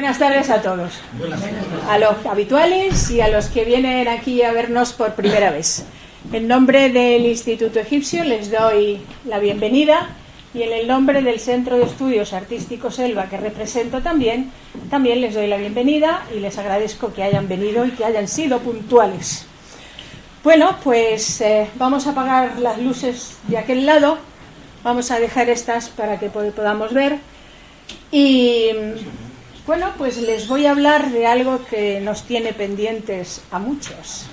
Buenas tardes a todos, a los habituales y a los que vienen aquí a vernos por primera vez. En nombre del Instituto Egipcio les doy la bienvenida y en el nombre del Centro de Estudios Artísticos Elba, que represento también les doy la bienvenida y les agradezco que hayan venido y que hayan sido puntuales. Bueno, pues vamos a apagar las luces de aquel lado, vamos a dejar estas para que podamos ver y... Bueno, pues les voy a hablar de algo que nos tiene pendientes a muchos,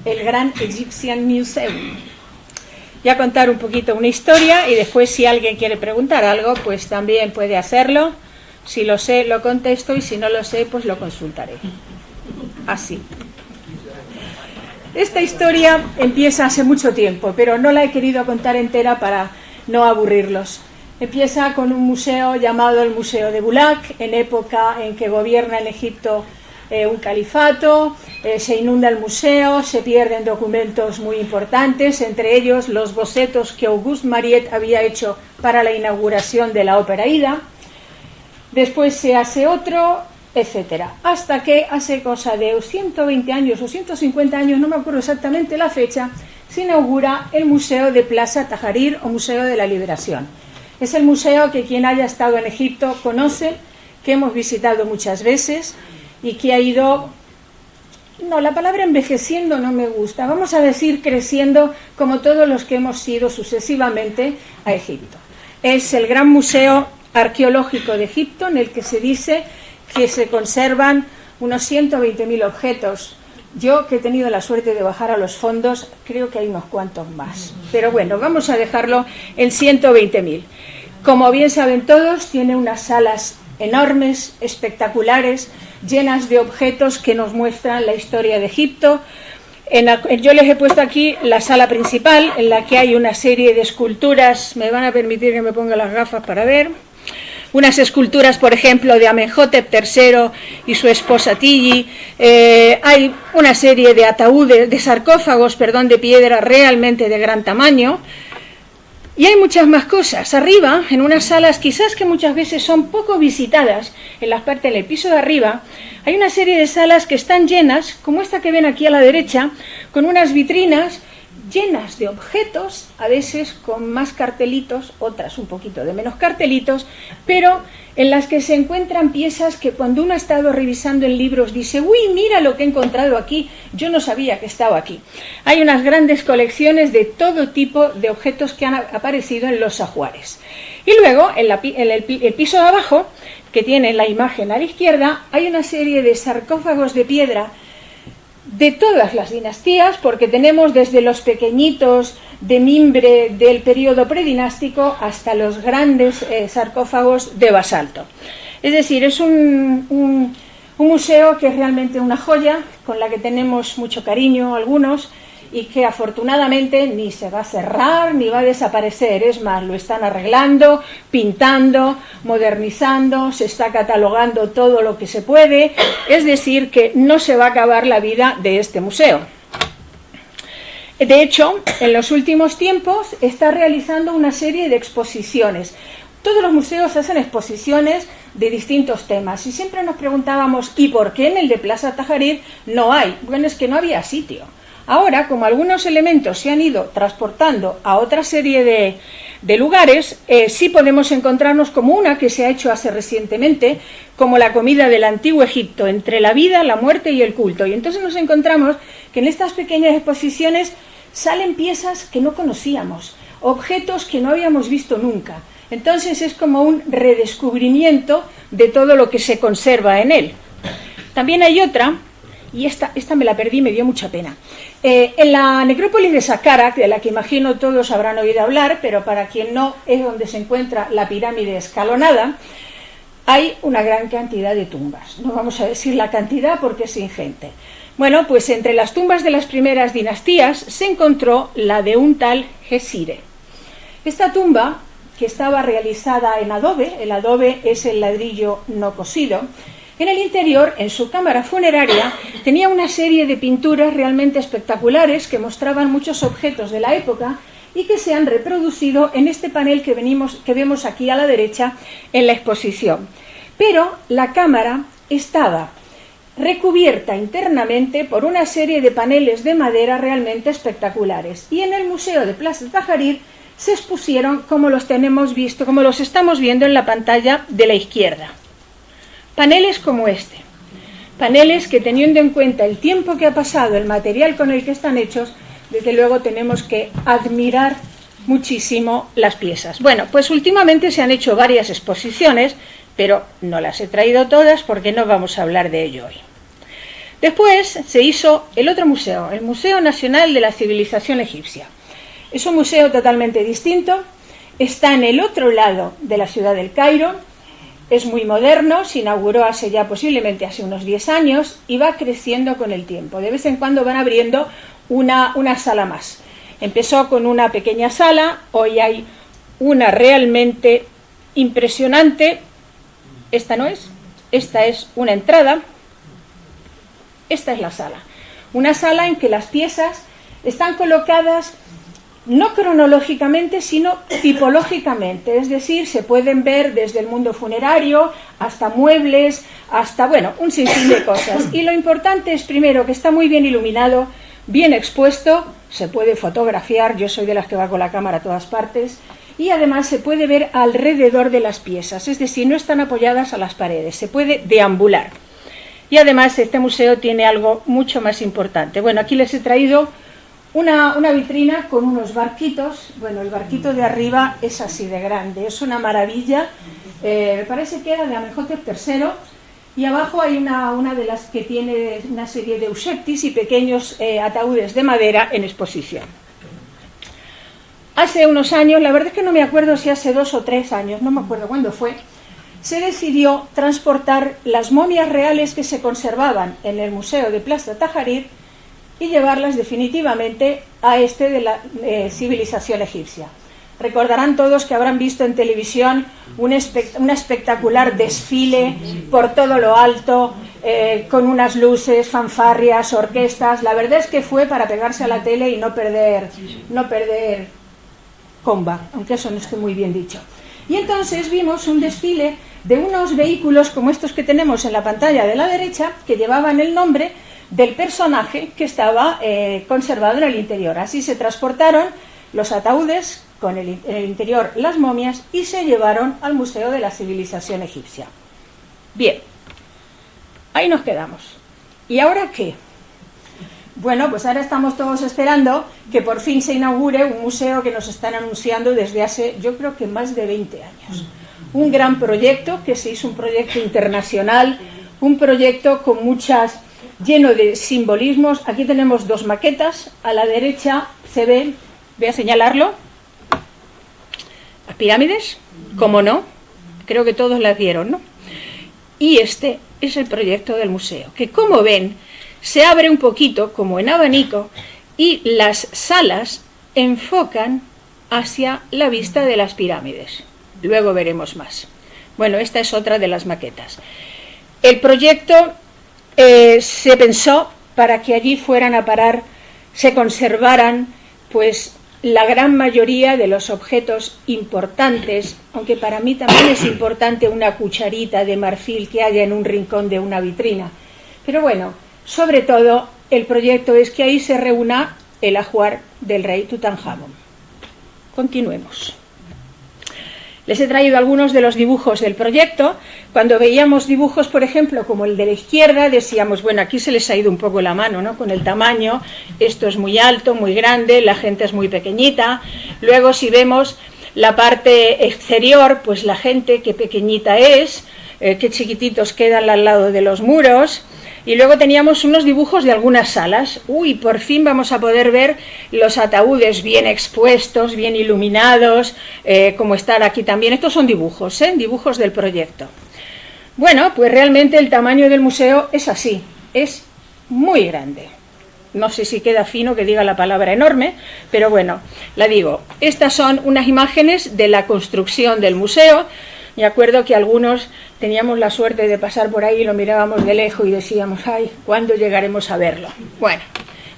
el Grand Egyptian Museum. Voy a contar un poquito una historia y después si alguien quiere preguntar algo, pues también puede hacerlo. Si lo sé, lo contesto y si no lo sé, pues lo consultaré. Así. Esta historia empieza hace mucho tiempo, pero no la he querido contar entera para no aburrirlos. Empieza con un museo llamado el Museo de Bulaq, en época en que gobierna en Egipto un califato, se inunda el museo, se pierden documentos muy importantes, entre ellos los bocetos que Auguste Mariette había hecho para la inauguración de la Ópera Ida. Después se hace otro, etcétera, hasta que hace cosa de 120 años o 150 años, no me acuerdo exactamente la fecha, se inaugura el Museo de Plaza Tahrir o Museo de la Liberación. Es el museo que quien haya estado en Egipto conoce, que hemos visitado muchas veces y que ha ido, no, la palabra envejeciendo no me gusta, vamos a decir creciendo como todos los que hemos ido sucesivamente a Egipto. Es el gran museo arqueológico de Egipto en el que se dice que se conservan unos 120.000 objetos. Yo, que he tenido la suerte de bajar a los fondos, creo que hay unos cuantos más. Pero bueno, vamos a dejarlo en 120.000. Como bien saben todos, tiene unas salas enormes, espectaculares, llenas de objetos que nos muestran la historia de Egipto. Yo les he puesto aquí la sala principal, en la que hay una serie de esculturas. Me van a permitir que me ponga las gafas para ver. Unas esculturas, por ejemplo, de Amenhotep III y su esposa Tigi. Hay una serie de ataúdes, de sarcófagos, de piedra realmente de gran tamaño. Y hay muchas más cosas. Arriba, en unas salas quizás que muchas veces son poco visitadas, en la parte del piso de arriba, hay una serie de salas que están llenas, como esta que ven aquí a la derecha, con unas vitrinas llenas de objetos, a veces con más cartelitos, otras un poquito de menos cartelitos, pero en las que se encuentran piezas que cuando uno ha estado revisando en libros dice, uy, mira lo que he encontrado aquí, yo no sabía que estaba aquí. Hay unas grandes colecciones de todo tipo de objetos que han aparecido en los ajuares. Y luego, en el piso de abajo, que tiene la imagen a la izquierda, hay una serie de sarcófagos de piedra de todas las dinastías, porque tenemos desde los pequeñitos de mimbre del periodo predinástico hasta los grandes sarcófagos de basalto. Es decir, es un museo que es realmente una joya, con la que tenemos mucho cariño algunos, y que afortunadamente ni se va a cerrar ni va a desaparecer. Es más, lo están arreglando, pintando, modernizando, se está catalogando todo lo que se puede, es decir, que no se va a acabar la vida de este museo. De hecho, en los últimos tiempos está realizando una serie de exposiciones. Todos los museos hacen exposiciones de distintos temas y siempre nos preguntábamos, ¿y por qué en el de Plaza Tahrir no hay? Bueno, es que no había sitio. Ahora, como algunos elementos se han ido transportando a otra serie de lugares, sí podemos encontrarnos como una que se ha hecho hace recientemente, como la comida del antiguo Egipto, entre la vida, la muerte y el culto. Y entonces nos encontramos que en estas pequeñas exposiciones salen piezas que no conocíamos, objetos que no habíamos visto nunca. Entonces es como un redescubrimiento de todo lo que se conserva en él. También hay otra, y esta me la perdí, me dio mucha pena. En la necrópolis de Saqqara, de la que imagino todos habrán oído hablar, pero para quien no, es donde se encuentra la pirámide escalonada, hay una gran cantidad de tumbas. No vamos a decir la cantidad porque es ingente. Bueno, pues entre las tumbas de las primeras dinastías se encontró la de un tal Gesire. Esta tumba, que estaba realizada en adobe, el adobe es el ladrillo no cosido, en el interior, en su cámara funeraria, tenía una serie de pinturas realmente espectaculares que mostraban muchos objetos de la época y que se han reproducido en este panel que vemos aquí a la derecha en la exposición. Pero la cámara estaba recubierta internamente por una serie de paneles de madera realmente espectaculares. Y en el Museo de Plaza Tahrir se expusieron como los tenemos visto, como los estamos viendo en la pantalla de la izquierda. Paneles como este. Paneles que, teniendo en cuenta el tiempo que ha pasado, el material con el que están hechos, desde luego tenemos que admirar muchísimo las piezas. Bueno, pues últimamente se han hecho varias exposiciones, pero no las he traído todas porque no vamos a hablar de ello hoy. Después se hizo el otro museo, el Museo Nacional de la Civilización Egipcia. Es un museo totalmente distinto, está en el otro lado de la ciudad del Cairo, es muy moderno, se inauguró hace ya posiblemente hace unos 10 años y va creciendo con el tiempo. De vez en cuando van abriendo una sala más. Empezó con una pequeña sala, hoy hay una realmente impresionante. Esta no es, esta es una entrada, esta es la sala. Una sala en que las piezas están colocadas no cronológicamente, sino tipológicamente, es decir, se pueden ver desde el mundo funerario hasta muebles, hasta, bueno, un sinfín de cosas. Y lo importante es, primero, que está muy bien iluminado, bien expuesto, se puede fotografiar, yo soy de las que va con la cámara a todas partes, y además se puede ver alrededor de las piezas, es decir, no están apoyadas a las paredes, se puede deambular. Y además este museo tiene algo mucho más importante. Bueno, aquí les he traído una vitrina con unos barquitos. Bueno, el barquito de arriba es así de grande, es una maravilla, me parece que era de Amenhotep III, y abajo hay una de las que tiene una serie de euseptis y pequeños ataúdes de madera en exposición. Hace unos años, la verdad es que no me acuerdo si hace 2 o 3 años, no me acuerdo cuándo fue, se decidió transportar las momias reales que se conservaban en el Museo de Plaza Tahrir y llevarlas definitivamente a este de la civilización egipcia. Recordarán todos que habrán visto en televisión un espectacular desfile por todo lo alto, con unas luces, fanfarrias, orquestas. La verdad es que fue para pegarse a la tele y no perder comba, aunque eso no esté muy bien dicho. Y entonces vimos un desfile de unos vehículos como estos que tenemos en la pantalla de la derecha, que llevaban el nombre del personaje que estaba conservado en el interior. Así se transportaron los ataúdes, con en el interior las momias, y se llevaron al Museo de la Civilización Egipcia. Bien, ahí nos quedamos. ¿Y ahora qué? Bueno, pues ahora estamos todos esperando que por fin se inaugure un museo que nos están anunciando desde hace, yo creo que más de 20 años. Un gran proyecto, que se hizo un proyecto internacional, un proyecto con lleno de simbolismos. Aquí tenemos 2 maquetas, a la derecha se ven, voy a señalarlo, las pirámides, ¿cómo no? Creo que todos las vieron, ¿no? Y este es el proyecto del museo, que como ven, se abre un poquito como en abanico y las salas enfocan hacia la vista de las pirámides. Luego veremos más. Bueno, esta es otra de las maquetas. El proyecto se pensó para que allí fueran a parar, se conservaran pues la gran mayoría de los objetos importantes, aunque para mí también es importante una cucharita de marfil que haya en un rincón de una vitrina. Pero bueno, sobre todo el proyecto es que ahí se reúna el ajuar del rey Tutankamón. Continuemos. Les he traído algunos de los dibujos del proyecto. Cuando veíamos dibujos, por ejemplo, como el de la izquierda, decíamos, bueno, aquí se les ha ido un poco la mano, ¿no? Con el tamaño, esto es muy alto, muy grande, la gente es muy pequeñita. Luego, si vemos la parte exterior, pues la gente, qué pequeñita es, qué chiquititos quedan al lado de los muros. Y luego teníamos unos dibujos de algunas salas. Uy, por fin vamos a poder ver los ataúdes bien expuestos, bien iluminados, como están aquí también. Estos son dibujos, dibujos del proyecto. Bueno, pues realmente el tamaño del museo es así, es muy grande. No sé si queda fino que diga la palabra enorme, pero bueno, la digo. Estas son unas imágenes de la construcción del museo. Me acuerdo que algunos teníamos la suerte de pasar por ahí y lo mirábamos de lejos y decíamos, ay, ¿cuándo llegaremos a verlo? Bueno,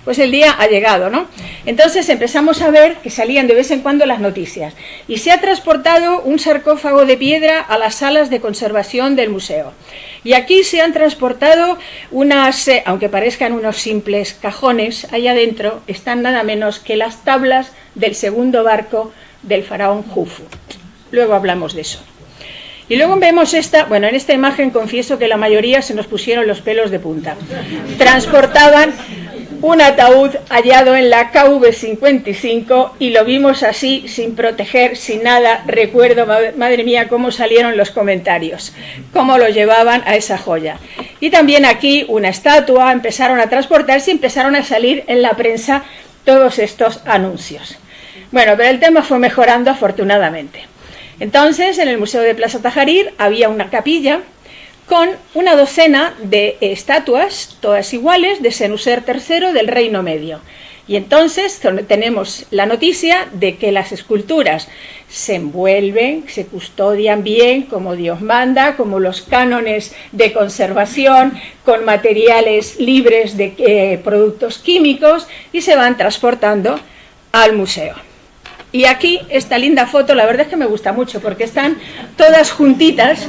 pues el día ha llegado, ¿no? Entonces empezamos a ver que salían de vez en cuando las noticias. Y se ha transportado un sarcófago de piedra a las salas de conservación del museo. Y aquí se han transportado unas, aunque parezcan unos simples cajones, allá adentro están nada menos que las tablas del segundo barco del faraón Jufu. Luego hablamos de eso. Y luego vemos esta, bueno, en esta imagen confieso que la mayoría se nos pusieron los pelos de punta. Transportaban un ataúd hallado en la KV-55 y lo vimos así, sin proteger, sin nada. Recuerdo, madre mía, cómo salieron los comentarios, cómo lo llevaban a esa joya. Y también aquí una estatua, empezaron a transportarse y empezaron a salir en la prensa todos estos anuncios. Bueno, pero el tema fue mejorando afortunadamente. Entonces, en el Museo de Plaza Tahrir había una capilla con una docena de estatuas, todas iguales, de Senusser III del Reino Medio. Y entonces tenemos la noticia de que las esculturas se envuelven, se custodian bien, como Dios manda, como los cánones de conservación, con materiales libres de productos químicos, y se van transportando al museo. Y aquí esta linda foto, la verdad es que me gusta mucho, porque están todas juntitas,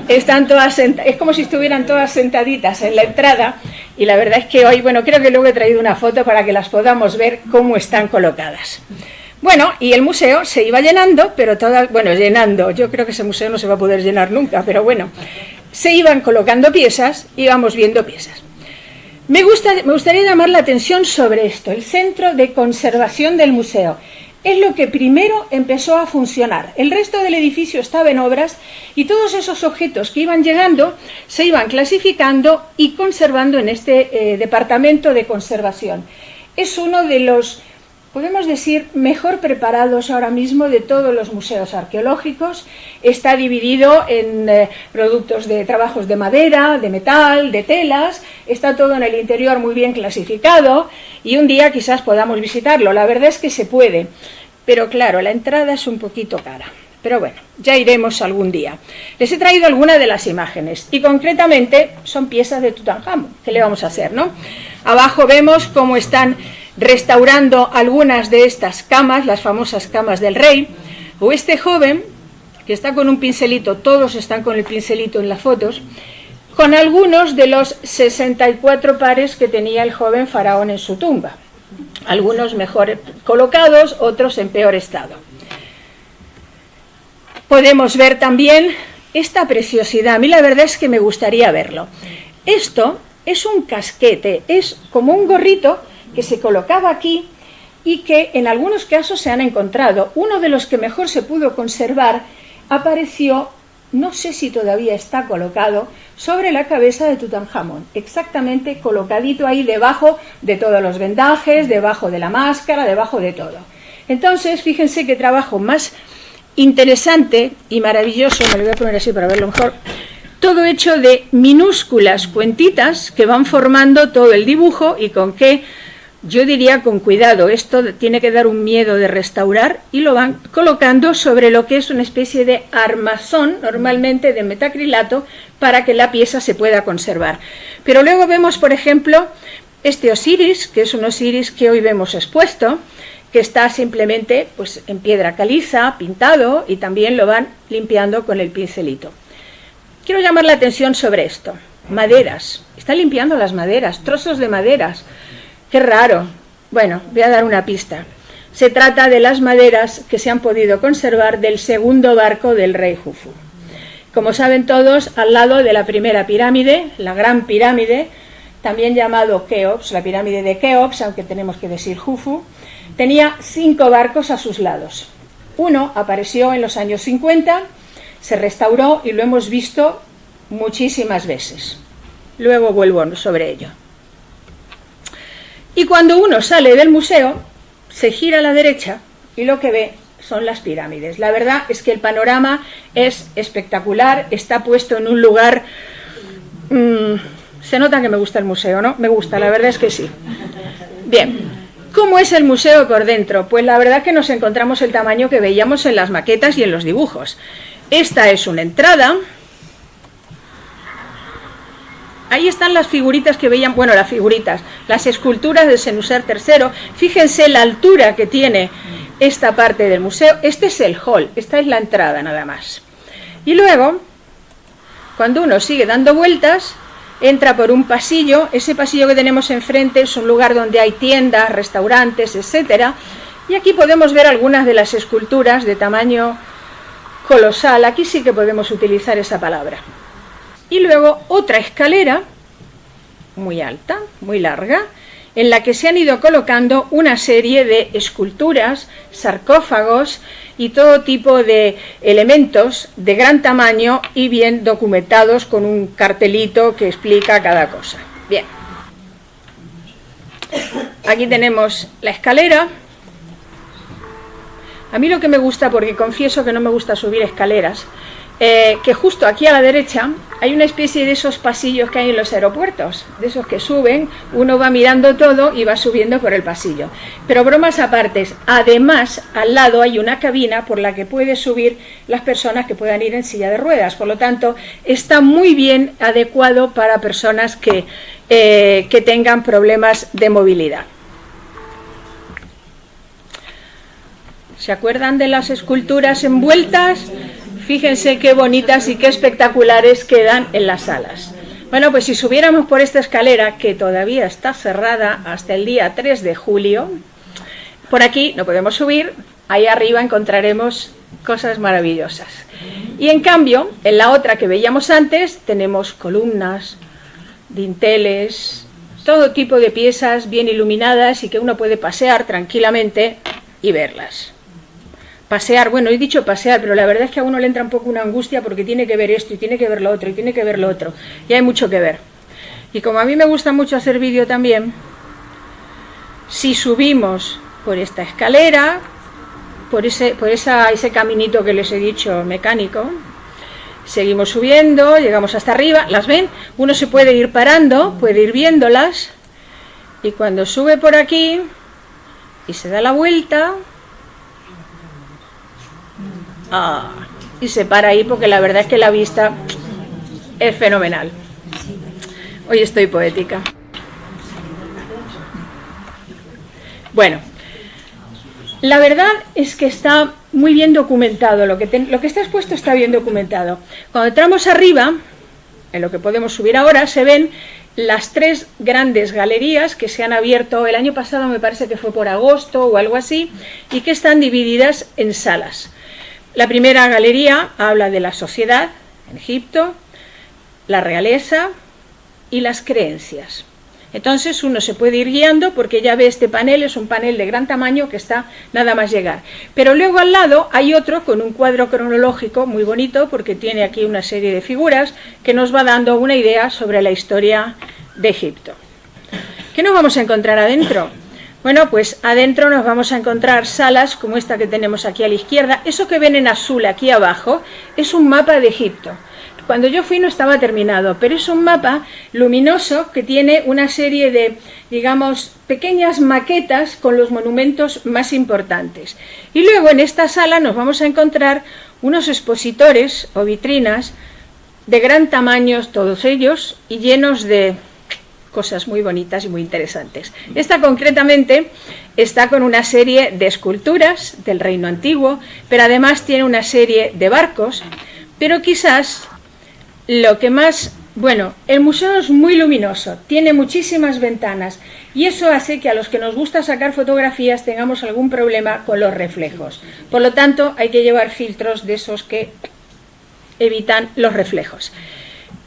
están todas es como si estuvieran todas sentaditas en la entrada, y la verdad es que hoy, bueno, creo que luego he traído una foto para que las podamos ver cómo están colocadas. Bueno, y el museo se iba llenando, pero llenando, yo creo que ese museo no se va a poder llenar nunca, pero bueno, se iban colocando piezas, íbamos viendo piezas. Me gustaría llamar la atención sobre esto, el centro de conservación del museo. Es lo que primero empezó a funcionar. El resto del edificio estaba en obras y todos esos objetos que iban llegando se iban clasificando y conservando en este departamento de conservación. Es uno de los, podemos decir, mejor preparados ahora mismo de todos los museos arqueológicos. Está dividido en productos de trabajos de madera, de metal, de telas. Está todo en el interior muy bien clasificado y un día quizás podamos visitarlo. La verdad es que se puede, pero claro, la entrada es un poquito cara. Pero bueno, ya iremos algún día. Les he traído algunas de las imágenes y concretamente son piezas de Tutankamón. ¿Qué le vamos a hacer, no? Abajo vemos cómo están restaurando algunas de estas camas, las famosas camas del rey, o este joven que está con un pincelito, todos están con el pincelito en las fotos, con algunos de los 64 pares que tenía el joven faraón en su tumba, algunos mejor colocados, otros en peor estado. Podemos ver también esta preciosidad, a mí la verdad es que me gustaría verlo. Esto es un casquete, es como un gorrito que se colocaba aquí y que en algunos casos se han encontrado. Uno de los que mejor se pudo conservar apareció, no sé si todavía está colocado, sobre la cabeza de Tutankamón, exactamente colocadito ahí debajo de todos los vendajes, debajo de la máscara, debajo de todo. Entonces, fíjense qué trabajo más interesante y maravilloso, me lo voy a poner así para verlo mejor, todo hecho de minúsculas cuentitas que van formando todo el dibujo y con qué, yo diría con cuidado, esto tiene que dar un miedo de restaurar y lo van colocando sobre lo que es una especie de armazón, normalmente de metacrilato, para que la pieza se pueda conservar. Pero luego vemos, por ejemplo, este Osiris, que es un Osiris que hoy vemos expuesto, que está simplemente pues, en piedra caliza, pintado, y también lo van limpiando con el pincelito. Quiero llamar la atención sobre esto. Maderas. Está limpiando las maderas, trozos de maderas. ¡Qué raro! Bueno, voy a dar una pista. Se trata de las maderas que se han podido conservar del segundo barco del rey Jufu. Como saben todos, al lado de la primera pirámide, la gran pirámide, también llamado Keops, la pirámide de Keops, aunque tenemos que decir Jufu, tenía 5 barcos a sus lados. Uno apareció en los años 50, se restauró y lo hemos visto muchísimas veces. Luego vuelvo sobre ello. Y cuando uno sale del museo, se gira a la derecha y lo que ve son las pirámides. La verdad es que el panorama es espectacular, está puesto en un lugar... se nota que me gusta el museo, ¿no? Me gusta, la verdad es que sí. Bien, ¿cómo es el museo por dentro? Pues la verdad que nos encontramos el tamaño que veíamos en las maquetas y en los dibujos. Esta es una entrada. Ahí están las figuritas que veían, bueno, las figuritas, las esculturas de Senusert III. Fíjense la altura que tiene esta parte del museo. Este es el hall, esta es la entrada nada más. Y luego, cuando uno sigue dando vueltas, entra por un pasillo. Ese pasillo que tenemos enfrente es un lugar donde hay tiendas, restaurantes, etcétera. Y aquí podemos ver algunas de las esculturas de tamaño colosal. Aquí sí que podemos utilizar esa palabra. Y luego otra escalera, muy alta, muy larga, en la que se han ido colocando una serie de esculturas, sarcófagos y todo tipo de elementos de gran tamaño y bien documentados con un cartelito que explica cada cosa. Bien. Aquí tenemos la escalera. A mí lo que me gusta, porque confieso que no me gusta subir escaleras, que justo aquí a la derecha hay una especie de esos pasillos que hay en los aeropuertos, de esos que suben, uno va mirando todo y va subiendo por el pasillo. Pero bromas aparte, además al lado hay una cabina por la que pueden subir las personas que puedan ir en silla de ruedas, por lo tanto está muy bien adecuado para personas que tengan problemas de movilidad. ¿Se acuerdan de las esculturas envueltas? Fíjense qué bonitas y qué espectaculares quedan en las salas. Bueno, pues si subiéramos por esta escalera, que todavía está cerrada hasta el día 3 de julio, por aquí no podemos subir, ahí arriba encontraremos cosas maravillosas. Y en cambio, en la otra que veíamos antes, tenemos columnas, dinteles, todo tipo de piezas bien iluminadas y que uno puede pasear tranquilamente y verlas. Pasear, bueno, he dicho pasear, pero la verdad es que a uno le entra un poco una angustia porque tiene que ver esto y tiene que ver lo otro y tiene que ver lo otro. Y hay mucho que ver. Y como a mí me gusta mucho hacer vídeo también, si subimos por esta escalera, por ese caminito que les he dicho mecánico, seguimos subiendo, llegamos hasta arriba, ¿las ven? Uno se puede ir parando, puede ir viéndolas, y cuando sube por aquí y se da la vuelta, y se para ahí porque la verdad es que la vista es fenomenal. Hoy estoy poética. Bueno, la verdad es que está muy bien documentado, lo que está expuesto está bien documentado. Cuando entramos arriba, en lo que podemos subir ahora, se ven las 3 grandes galerías que se han abierto el año pasado, me parece que fue por agosto o algo así, y que están divididas en salas. La primera galería habla de la sociedad en Egipto, la realeza y las creencias. Entonces uno se puede ir guiando porque ya ve este panel, es un panel de gran tamaño que está nada más llegar. Pero luego al lado hay otro con un cuadro cronológico muy bonito porque tiene aquí una serie de figuras que nos va dando una idea sobre la historia de Egipto. ¿Qué nos vamos a encontrar adentro? Bueno, pues adentro nos vamos a encontrar salas como esta que tenemos aquí a la izquierda. Eso que ven en azul aquí abajo es un mapa de Egipto. Cuando yo fui no estaba terminado, pero es un mapa luminoso que tiene una serie de, digamos, pequeñas maquetas con los monumentos más importantes. Y luego en esta sala nos vamos a encontrar unos expositores o vitrinas de gran tamaño, todos ellos, y llenos de cosas muy bonitas y muy interesantes. Esta concretamente está con una serie de esculturas del Reino Antiguo, pero además tiene una serie de barcos, pero quizás lo que más, bueno, el museo es muy luminoso, tiene muchísimas ventanas y eso hace que a los que nos gusta sacar fotografías tengamos algún problema con los reflejos. Por lo tanto, hay que llevar filtros de esos que evitan los reflejos.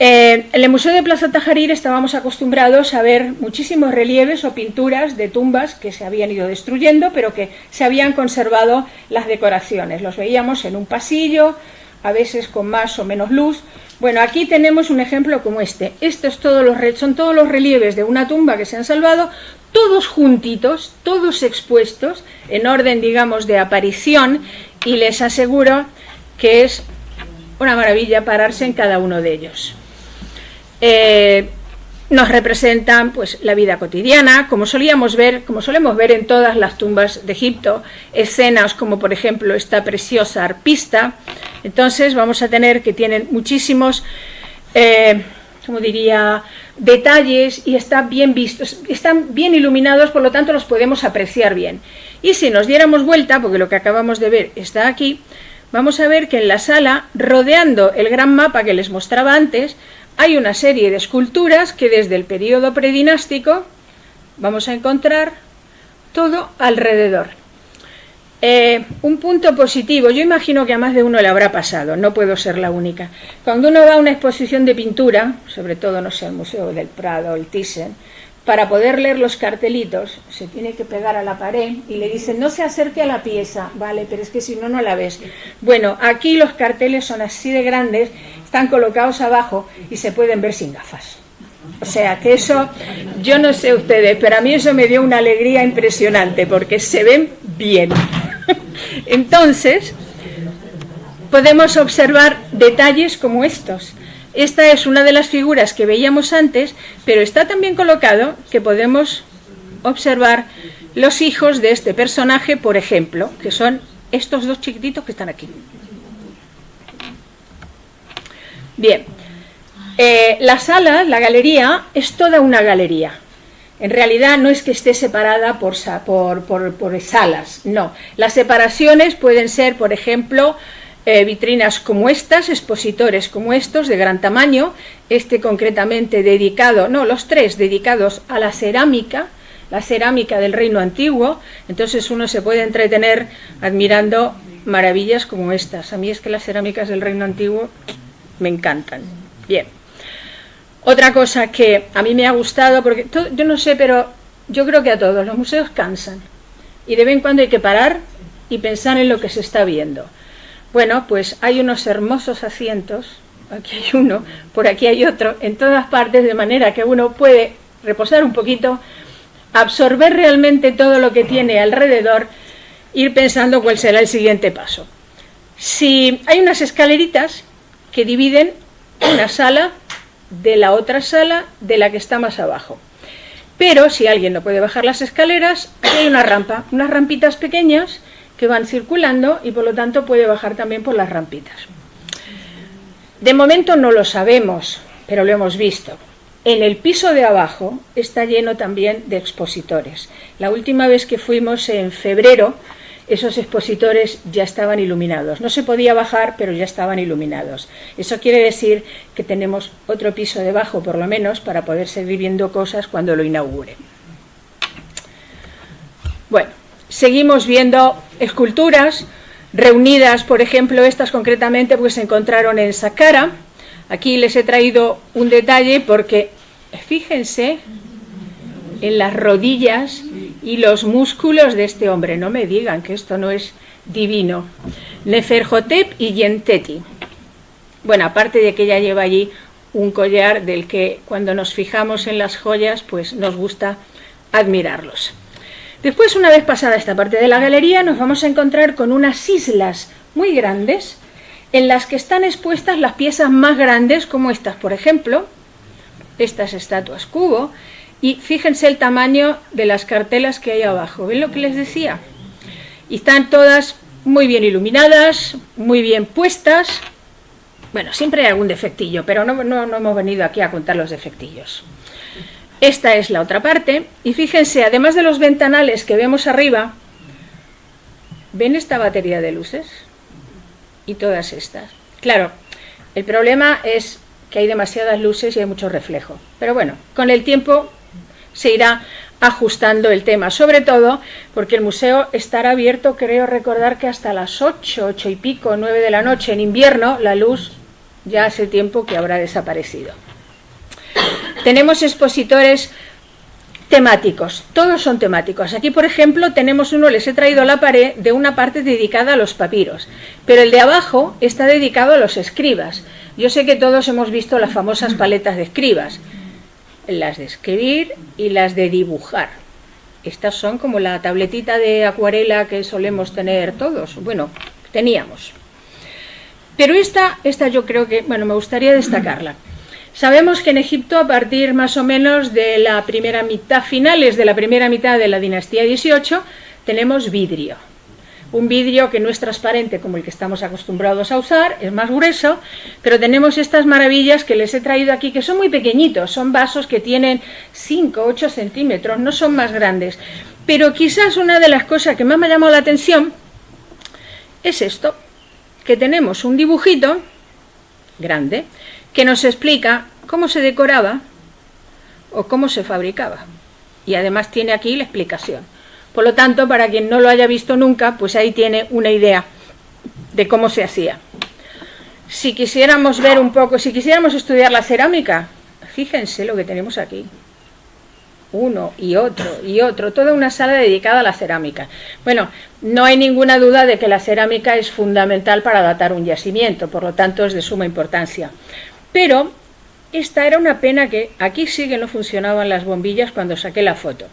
En el Museo de Plaza Tahrir estábamos acostumbrados a ver muchísimos relieves o pinturas de tumbas que se habían ido destruyendo, pero que se habían conservado las decoraciones. Los veíamos en un pasillo, a veces con más o menos luz. Bueno, aquí tenemos un ejemplo como este. Estos son todos los relieves de una tumba que se han salvado, todos juntitos, todos expuestos, en orden, digamos, de aparición, y les aseguro que es una maravilla pararse en cada uno de ellos. Nos representan pues la vida cotidiana, como solemos ver en todas las tumbas de Egipto, escenas como por ejemplo esta preciosa arpista. Entonces vamos a tener que tienen muchísimos, como diría, detalles y están bien vistos, están bien iluminados, por lo tanto los podemos apreciar bien. Y si nos diéramos vuelta, porque lo que acabamos de ver está aquí, vamos a ver que en la sala, rodeando el gran mapa que les mostraba antes, hay una serie de esculturas que desde el periodo predinástico vamos a encontrar todo alrededor. Un punto positivo, yo imagino que a más de uno le habrá pasado, no puedo ser la única. Cuando uno va a una exposición de pintura, sobre todo, no sé, el Museo del Prado, el Thyssen, para poder leer los cartelitos, se tiene que pegar a la pared y le dicen, no se acerque a la pieza, vale, pero es que si no, no la ves. Bueno, aquí los carteles son así de grandes, están colocados abajo y se pueden ver sin gafas. O sea, que eso, yo no sé ustedes, pero a mí eso me dio una alegría impresionante, porque se ven bien. Entonces, podemos observar detalles como estos. Esta es una de las figuras que veíamos antes, pero está también colocado que podemos observar los hijos de este personaje, por ejemplo, que son estos dos chiquititos que están aquí. Bien, la sala, la galería, es toda una galería. En realidad no es que esté separada por salas, no. Las separaciones pueden ser, por ejemplo, vitrinas como estas, expositores como estos, de gran tamaño, este concretamente dedicado, no, los tres dedicados a la cerámica del Reino Antiguo. Entonces uno se puede entretener admirando maravillas como estas. A mí es que las cerámicas del Reino Antiguo me encantan. Bien. Otra cosa que a mí me ha gustado, porque yo no sé, pero yo creo que a todos los museos cansan y de vez en cuando hay que parar y pensar en lo que se está viendo. Bueno, pues hay unos hermosos asientos, aquí hay uno, por aquí hay otro, en todas partes, de manera que uno puede reposar un poquito, absorber realmente todo lo que tiene alrededor, ir pensando cuál será el siguiente paso. Si hay unas escaleritas que dividen una sala de la otra sala de la que está más abajo. Pero si alguien no puede bajar las escaleras, hay una rampa, unas rampitas pequeñas que van circulando y por lo tanto puede bajar también por las rampitas. De momento no lo sabemos, pero lo hemos visto. En el piso de abajo está lleno también de expositores. La última vez que fuimos en febrero, esos expositores ya estaban iluminados. No se podía bajar, pero ya estaban iluminados. Eso quiere decir que tenemos otro piso debajo, por lo menos, para poder seguir viendo cosas cuando lo inaugure. Bueno, seguimos viendo esculturas reunidas, por ejemplo, estas concretamente pues se encontraron en Saqqara. Aquí les he traído un detalle porque, fíjense en las rodillas y los músculos de este hombre. No me digan que esto no es divino. Neferhotep y Yenteti. Bueno, aparte de que ella lleva allí un collar del que cuando nos fijamos en las joyas, pues nos gusta admirarlos. Después, una vez pasada esta parte de la galería, nos vamos a encontrar con unas islas muy grandes en las que están expuestas las piezas más grandes, como estas, por ejemplo, estas estatuas cubo. Y fíjense el tamaño de las cartelas que hay abajo. ¿Ven lo que les decía? Y están todas muy bien iluminadas, muy bien puestas. Bueno, siempre hay algún defectillo, pero no hemos venido aquí a contar los defectillos. Esta es la otra parte. Y fíjense, además de los ventanales que vemos arriba, ¿ven esta batería de luces? Y todas estas. Claro, el problema es que hay demasiadas luces y hay mucho reflejo. Pero bueno, con el tiempo se irá ajustando el tema, sobre todo porque el museo estará abierto, creo recordar que hasta las 8 y pico, 9 de la noche. En invierno la luz ya hace tiempo que habrá desaparecido. Tenemos expositores temáticos, todos son temáticos. Aquí, por ejemplo, tenemos uno, les he traído a la pared, de una parte dedicada a los papiros, pero el de abajo está dedicado a los escribas. Yo sé que todos hemos visto las famosas paletas de escribas, las de escribir y las de dibujar. Estas son como la tabletita de acuarela que solemos tener todos, bueno, teníamos. Pero esta yo creo que, bueno, me gustaría destacarla. Sabemos que en Egipto, a partir más o menos de la primera mitad, finales de la primera mitad de la dinastía XVIII, tenemos vidrio. un vidrio que no es transparente como el que estamos acostumbrados a usar, es más grueso, pero tenemos estas maravillas que les he traído aquí, que son muy pequeñitos, son vasos que tienen 5 o 8 centímetros, no son más grandes. Pero quizás una de las cosas que más me ha llamado la atención es esto, que tenemos un dibujito grande que nos explica cómo se decoraba o cómo se fabricaba. Y además tiene aquí la explicación. Por lo tanto, para quien no lo haya visto nunca, pues ahí tiene una idea de cómo se hacía. Si quisiéramos ver un poco, si quisiéramos estudiar la cerámica, fíjense lo que tenemos aquí. Uno y otro, toda una sala dedicada a la cerámica. Bueno, no hay ninguna duda de que la cerámica es fundamental para datar un yacimiento, por lo tanto es de suma importancia. Pero esta era una pena que aquí sí que no funcionaban las bombillas cuando saqué la foto.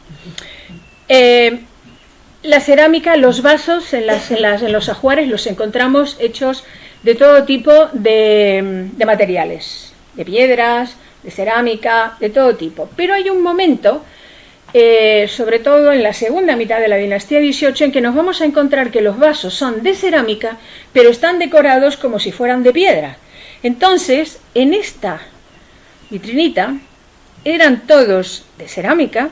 La cerámica, los vasos en los ajuares los encontramos hechos de todo tipo de materiales, de piedras, de cerámica, de todo tipo. Pero hay un momento, sobre todo en la segunda mitad de la dinastía XVIII, en que nos vamos a encontrar que los vasos son de cerámica, pero están decorados como si fueran de piedra. Entonces, en esta vitrinita eran todos de cerámica,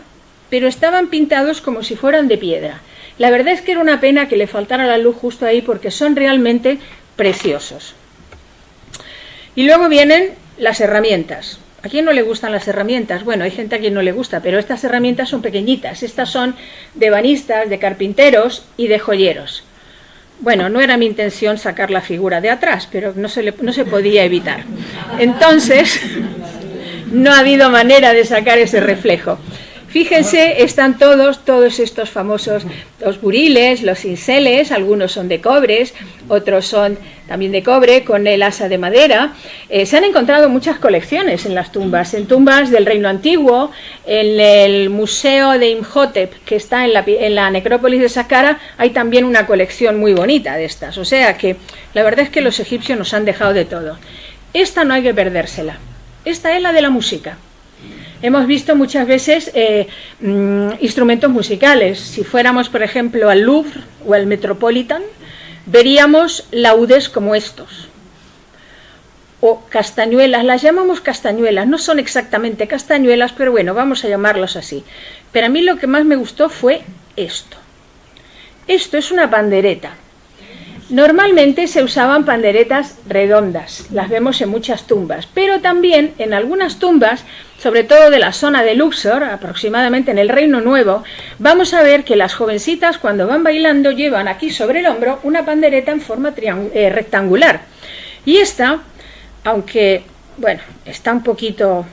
pero estaban pintados como si fueran de piedra. La verdad es que era una pena que le faltara la luz justo ahí, porque son realmente preciosos. Y luego vienen las herramientas. ¿A quién no le gustan las herramientas? Bueno, hay gente a quien no le gusta, pero estas herramientas son pequeñitas. Estas son de ebanistas, de carpinteros y de joyeros. Bueno, no era mi intención sacar la figura de atrás, pero no se podía evitar. Entonces, no ha habido manera de sacar ese reflejo. Fíjense, están todos estos famosos, los buriles, los cinceles, algunos son de cobre, otros son también de cobre, con el asa de madera. Se han encontrado muchas colecciones en las tumbas, en tumbas del Reino Antiguo, en el Museo de Imhotep, que está en la necrópolis de Saqqara, hay también una colección muy bonita de estas. O sea que la verdad es que los egipcios nos han dejado de todo. Esta no hay que perdérsela, esta es la de la música. Hemos visto muchas veces instrumentos musicales. Si fuéramos, por ejemplo, al Louvre o al Metropolitan, veríamos laúdes como estos. O castañuelas, las llamamos castañuelas, no son exactamente castañuelas, pero bueno, vamos a llamarlos así. Pero a mí lo que más me gustó fue esto. Esto es una pandereta. Normalmente se usaban panderetas redondas, las vemos en muchas tumbas, pero también en algunas tumbas, sobre todo de la zona de Luxor, aproximadamente en el Reino Nuevo, vamos a ver que las jovencitas cuando van bailando llevan aquí sobre el hombro una pandereta en forma rectangular. Y esta, aunque, bueno, está un poquito...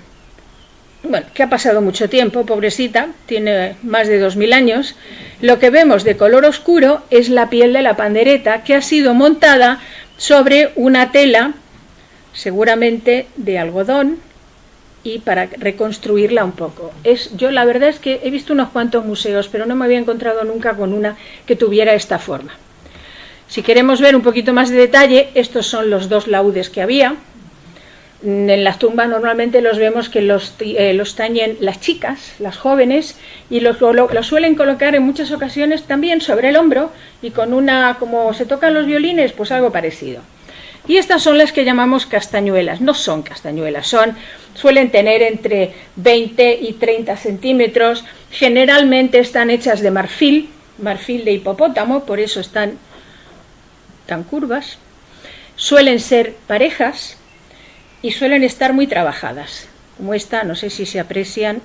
Bueno, que ha pasado mucho tiempo, pobrecita, tiene más de 2000 años, lo que vemos de color oscuro es la piel de la pandereta que ha sido montada sobre una tela, seguramente de algodón, y para reconstruirla un poco. Yo la verdad es que he visto unos cuantos museos, pero no me había encontrado nunca con una que tuviera esta forma. Si queremos ver un poquito más de detalle, estos son los dos laúdes que había. En las tumbas normalmente los vemos que los tañen las chicas, las jóvenes, y los suelen colocar en muchas ocasiones también sobre el hombro y con una, como se tocan los violines, pues algo parecido. Y estas son las que llamamos castañuelas. No son castañuelas, suelen tener entre 20 y 30 centímetros, generalmente están hechas de marfil de hipopótamo, por eso están tan curvas, suelen ser parejas, y suelen estar muy trabajadas, como esta, no sé si se aprecian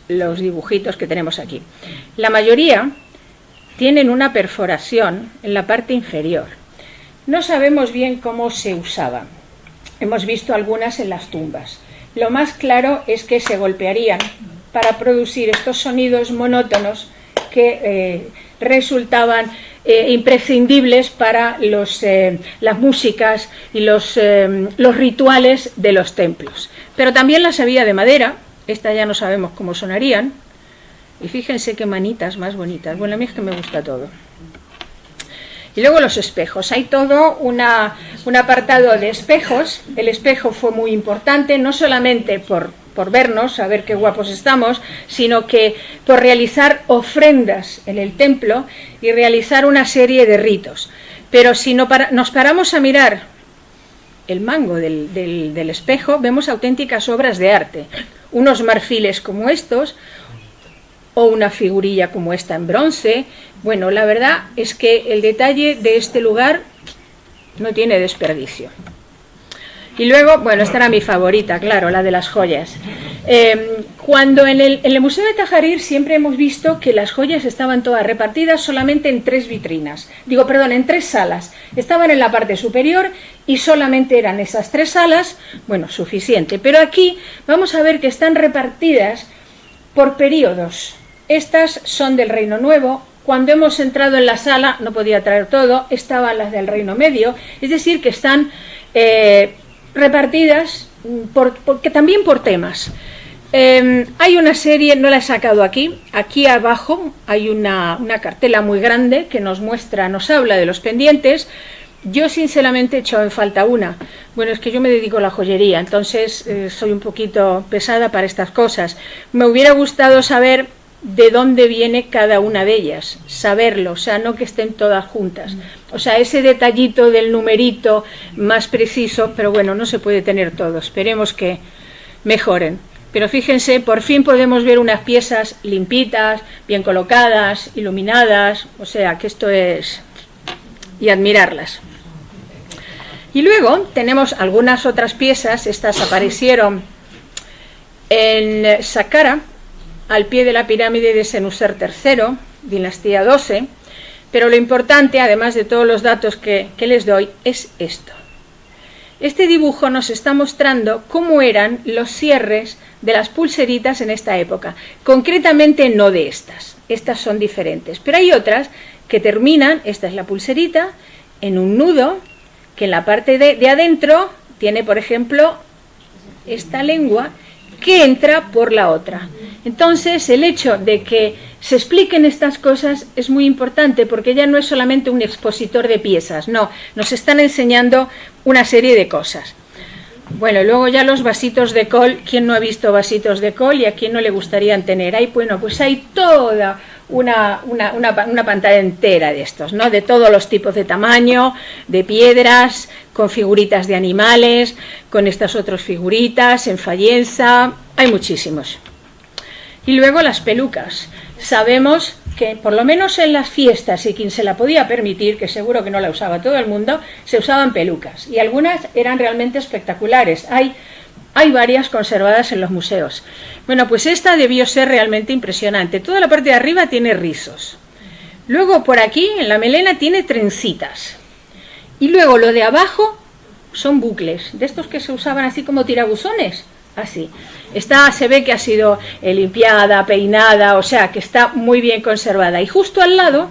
los dibujitos que tenemos aquí. La mayoría tienen una perforación en la parte inferior. No sabemos bien cómo se usaban. Hemos visto algunas en las tumbas. Lo más claro es que se golpearían para producir estos sonidos monótonos que resultaban imprescindibles para las músicas y los rituales de los templos. Pero también las había de madera, estas ya no sabemos cómo sonarían, y fíjense qué manitas más bonitas. Bueno, a mí es que me gusta todo. Y luego los espejos, hay todo un apartado de espejos. El espejo fue muy importante, no solamente por por vernos, a ver qué guapos estamos, sino que por realizar ofrendas en el templo y realizar una serie de ritos. Pero si nos paramos a mirar el mango del espejo, vemos auténticas obras de arte, unos marfiles como estos, o una figurilla como esta en bronce. Bueno, la verdad es que el detalle de este lugar no tiene desperdicio. Y luego, bueno, esta era mi favorita, claro, la de las joyas. Cuando en el Museo de Tahrir siempre hemos visto que las joyas estaban todas repartidas solamente en en 3 salas. Estaban en la parte superior y solamente eran esas 3 salas, bueno, suficiente. Pero aquí vamos a ver que están repartidas por periodos. Estas son del Reino Nuevo. Cuando hemos entrado en la sala, no podía traer todo, estaban las del Reino Medio, es decir, que están repartidas también por temas. Hay una serie, no la he sacado aquí abajo hay una cartela muy grande que nos habla de los pendientes. Yo sinceramente he echado en falta una. Bueno, es que yo me dedico a la joyería, entonces soy un poquito pesada para estas cosas. Me hubiera gustado saber de dónde viene cada una de ellas, saberlo, o sea, no que estén todas juntas. O sea, ese detallito del numerito más preciso, pero bueno, no se puede tener todo, esperemos que mejoren. Pero fíjense, por fin podemos ver unas piezas limpitas, bien colocadas, iluminadas, o sea, que esto es... y admirarlas. Y luego tenemos algunas otras piezas, estas aparecieron en Saqqara, al pie de la pirámide de Senusert III, dinastía 12, pero lo importante, además de todos los datos que les doy, es esto. Este dibujo nos está mostrando cómo eran los cierres de las pulseritas en esta época, concretamente no de estas son diferentes, pero hay otras que terminan, esta es la pulserita, en un nudo, que en la parte de adentro tiene, por ejemplo, esta lengua, que entra por la otra. Entonces, el hecho de que se expliquen estas cosas es muy importante, porque ya no es solamente un expositor de piezas, no, nos están enseñando una serie de cosas. Bueno, luego ya los vasitos de col, ¿quién no ha visto vasitos de col y a quién no le gustarían tener? Bueno, pues hay toda una pantalla entera de estos, ¿no? De todos los tipos de tamaño, de piedras, con figuritas de animales, con estas otras figuritas, en fayenza, hay muchísimos. Y luego las pelucas. Sabemos que por lo menos en las fiestas, y quien se la podía permitir, que seguro que no la usaba todo el mundo, se usaban pelucas, y algunas eran realmente espectaculares. Hay varias conservadas en los museos. Bueno, pues esta debió ser realmente impresionante. Toda la parte de arriba tiene rizos. Luego por aquí, en la melena, tiene trencitas. Y luego lo de abajo son bucles, de estos que se usaban así como tirabuzones. Así. Esta se ve que ha sido limpiada, peinada, o sea, que está muy bien conservada. Y justo al lado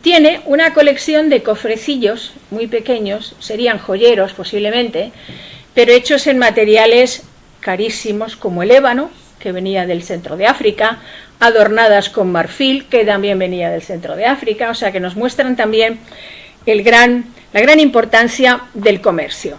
tiene una colección de cofrecillos muy pequeños, serían joyeros posiblemente, pero hechos en materiales carísimos como el ébano, que venía del centro de África, adornadas con marfil, que también venía del centro de África, o sea, que nos muestran también la gran importancia del comercio.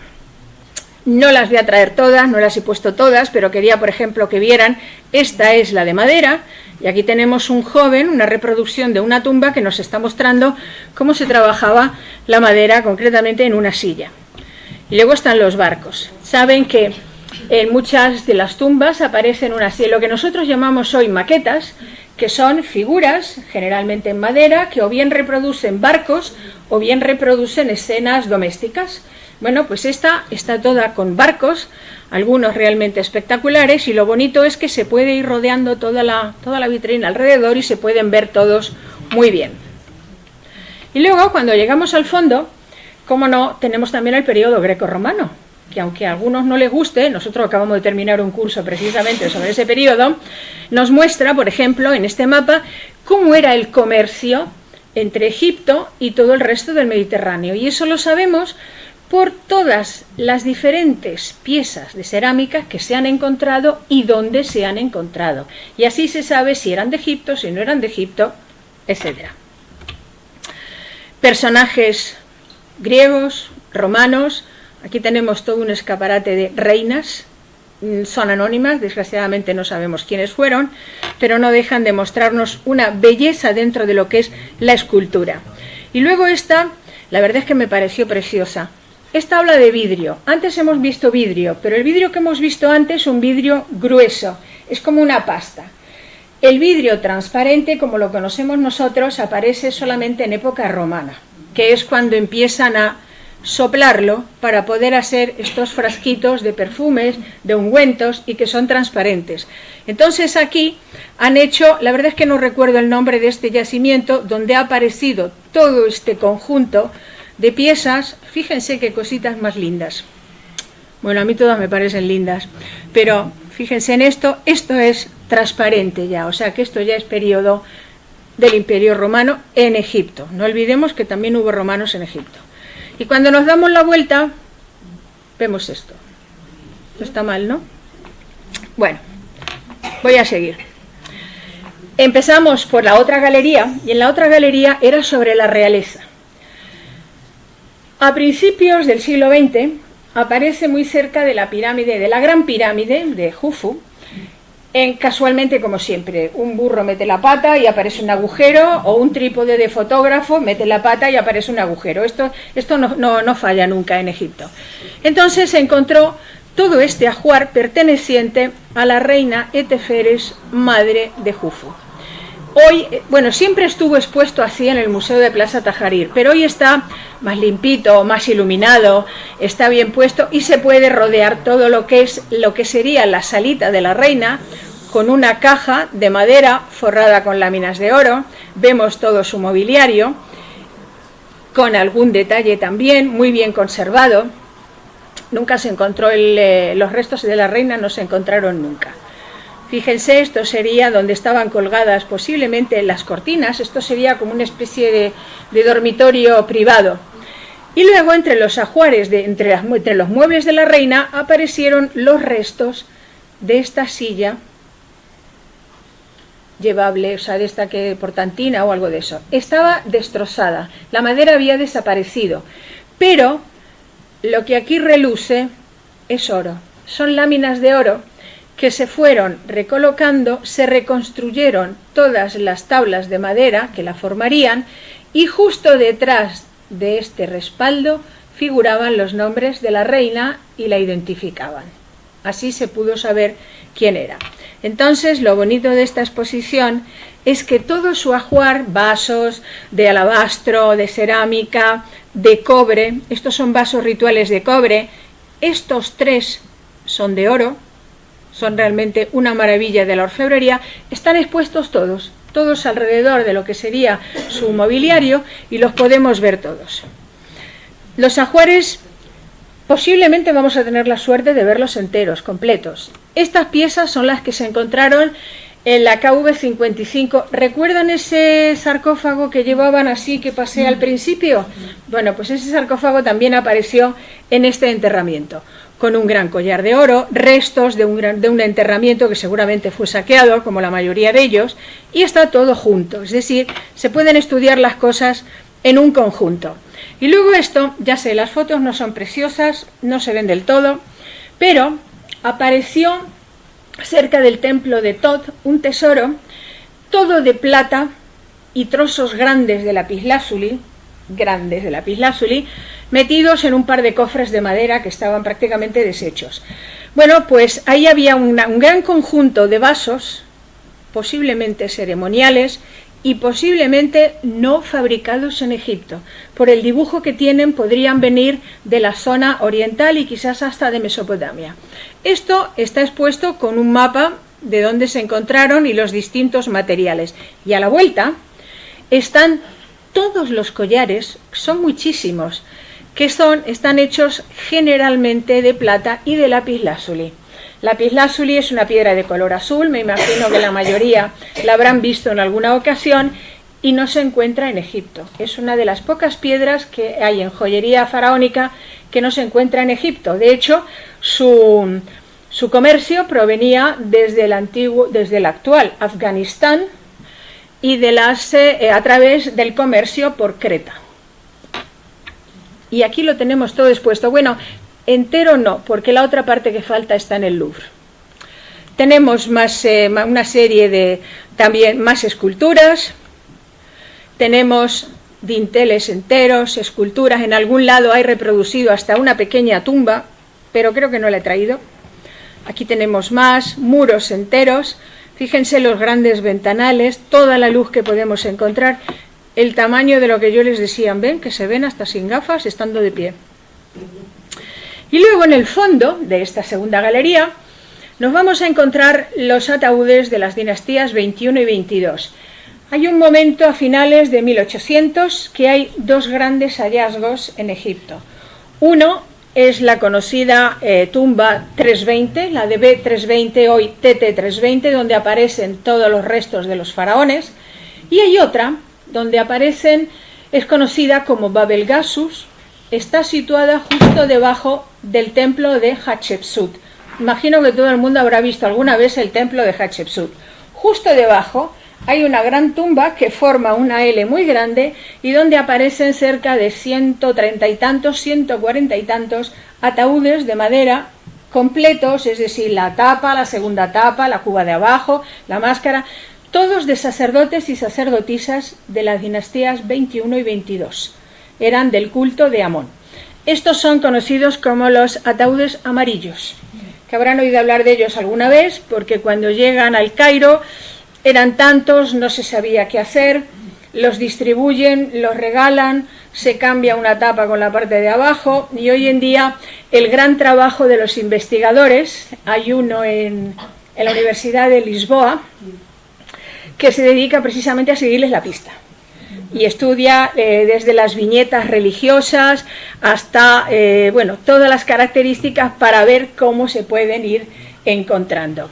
No las voy a traer todas, no las he puesto todas, pero quería, por ejemplo, que vieran, esta es la de madera, y aquí tenemos un joven, una reproducción de una tumba que nos está mostrando cómo se trabajaba la madera, concretamente en una silla. Y luego están los barcos. Saben que en muchas de las tumbas aparecen lo que nosotros llamamos hoy maquetas, que son figuras, generalmente en madera, que o bien reproducen barcos o bien reproducen escenas domésticas. Bueno, pues esta está toda con barcos, algunos realmente espectaculares, y lo bonito es que se puede ir rodeando toda la vitrina alrededor y se pueden ver todos muy bien. Y luego, cuando llegamos al fondo, como no, tenemos también el periodo greco-romano, que aunque a algunos no les guste, nosotros acabamos de terminar un curso precisamente sobre ese periodo, nos muestra, por ejemplo, en este mapa, cómo era el comercio entre Egipto y todo el resto del Mediterráneo. Y eso lo sabemos por todas las diferentes piezas de cerámica que se han encontrado y dónde se han encontrado. Y así se sabe si eran de Egipto, si no eran de Egipto, etc. Personajes griegos, romanos, aquí tenemos todo un escaparate de reinas, son anónimas, desgraciadamente no sabemos quiénes fueron, pero no dejan de mostrarnos una belleza dentro de lo que es la escultura. Y luego esta, la verdad es que me pareció preciosa. Esta habla de vidrio. Antes hemos visto vidrio, pero el vidrio que hemos visto antes es un vidrio grueso, es como una pasta. El vidrio transparente, como lo conocemos nosotros, aparece solamente en época romana, que es cuando empiezan a soplarlo para poder hacer estos frasquitos de perfumes, de ungüentos, y que son transparentes. Entonces aquí han hecho, la verdad es que no recuerdo el nombre de este yacimiento, donde ha aparecido todo este conjunto de piezas. Fíjense qué cositas más lindas. Bueno, a mí todas me parecen lindas, pero fíjense en esto es transparente ya, o sea que esto ya es periodo del Imperio Romano en Egipto. No olvidemos que también hubo romanos en Egipto. Y cuando nos damos la vuelta, vemos esto. No está mal, ¿no? Bueno, voy a seguir. Empezamos por la otra galería, y en la otra galería era sobre la realeza. A principios del siglo XX aparece muy cerca de la pirámide, de la gran pirámide de Jufu, casualmente, como siempre, un burro mete la pata y aparece un agujero, o un trípode de fotógrafo mete la pata y aparece un agujero. Esto no falla nunca en Egipto. Entonces se encontró todo este ajuar perteneciente a la reina Eteferes, madre de Jufu. Hoy, bueno, siempre estuvo expuesto así en el Museo de Plaza Tahrir, pero hoy está más limpito, más iluminado, está bien puesto y se puede rodear todo lo que sería la salita de la reina, con una caja de madera forrada con láminas de oro. Vemos todo su mobiliario, con algún detalle también, muy bien conservado. Nunca se encontró los restos de la reina, no se encontraron nunca. Fíjense, esto sería donde estaban colgadas posiblemente las cortinas, esto sería como una especie de dormitorio privado. Y luego entre los ajuares, entre los muebles de la reina, aparecieron los restos de esta silla llevable, o sea, de esta que portantina o algo de eso. Estaba destrozada, la madera había desaparecido, pero lo que aquí reluce es oro, son láminas de oro que se fueron recolocando, se reconstruyeron todas las tablas de madera que la formarían, y justo detrás de este respaldo figuraban los nombres de la reina y la identificaban. Así se pudo saber quién era. Entonces, lo bonito de esta exposición es que todo su ajuar, vasos de alabastro, de cerámica, de cobre, estos son vasos rituales de cobre, estos tres son de oro, son realmente una maravilla de la orfebrería, están expuestos todos alrededor de lo que sería su mobiliario, y los podemos ver todos. Los ajuares posiblemente vamos a tener la suerte de verlos enteros, completos. Estas piezas son las que se encontraron en la KV55. ¿Recuerdan ese sarcófago que llevaban así, que pasé al principio? Bueno, pues ese sarcófago también apareció en este enterramiento, con un gran collar de oro, restos de un enterramiento que seguramente fue saqueado, como la mayoría de ellos, y está todo junto, es decir, se pueden estudiar las cosas en un conjunto. Y luego esto, ya sé, las fotos no son preciosas, no se ven del todo, pero apareció cerca del templo de Tot un tesoro, todo de plata y trozos grandes de lapislázuli, metidos en un par de cofres de madera que estaban prácticamente deshechos. Bueno, pues ahí había un gran conjunto de vasos, posiblemente ceremoniales y posiblemente no fabricados en Egipto. Por el dibujo que tienen, podrían venir de la zona oriental y quizás hasta de Mesopotamia. Esto está expuesto con un mapa de dónde se encontraron y los distintos materiales. Y a la vuelta están todos los collares, son muchísimos, que están hechos generalmente de plata y de lapislázuli. Lapislázuli es una piedra de color azul, me imagino que la mayoría la habrán visto en alguna ocasión, y no se encuentra en Egipto. Es una de las pocas piedras que hay en joyería faraónica que no se encuentra en Egipto. De hecho, su comercio provenía desde el actual Afganistán y a través del comercio por Creta. Y aquí lo tenemos todo expuesto. Bueno, entero no, porque la otra parte que falta está en el Louvre. Tenemos una serie de también más esculturas, tenemos dinteles enteros, esculturas, en algún lado hay reproducido hasta una pequeña tumba, pero creo que no la he traído. Aquí tenemos más, muros enteros, fíjense los grandes ventanales, toda la luz que podemos encontrar, el tamaño de lo que yo les decía, ven que se ven hasta sin gafas estando de pie. Y luego en el fondo de esta segunda galería nos vamos a encontrar los ataúdes de las dinastías 21 y 22. Hay un momento a finales de 1800 que hay dos grandes hallazgos en Egipto. Uno es la conocida tumba 320, la de B320, hoy TT320, donde aparecen todos los restos de los faraones, y hay otra donde aparecen, es conocida como Bab el Gasus, está situada justo debajo del templo de Hatshepsut. Imagino que todo el mundo habrá visto alguna vez el templo de Hatshepsut. Justo debajo hay una gran tumba que forma una L muy grande y donde aparecen cerca de 130 y tantos, 140 y tantos ataúdes de madera completos, es decir, la tapa, la segunda tapa, la cuba de abajo, la máscara, todos de sacerdotes y sacerdotisas de las dinastías 21 y 22. Eran del culto de Amón. Estos son conocidos como los ataúdes amarillos, que habrán oído hablar de ellos alguna vez, porque cuando llegan al Cairo eran tantos, no se sabía qué hacer, los distribuyen, los regalan, se cambia una tapa con la parte de abajo, y hoy en día el gran trabajo de los investigadores, hay uno en la Universidad de Lisboa, que se dedica precisamente a seguirles la pista. Y estudia desde las viñetas religiosas hasta todas las características para ver cómo se pueden ir encontrando.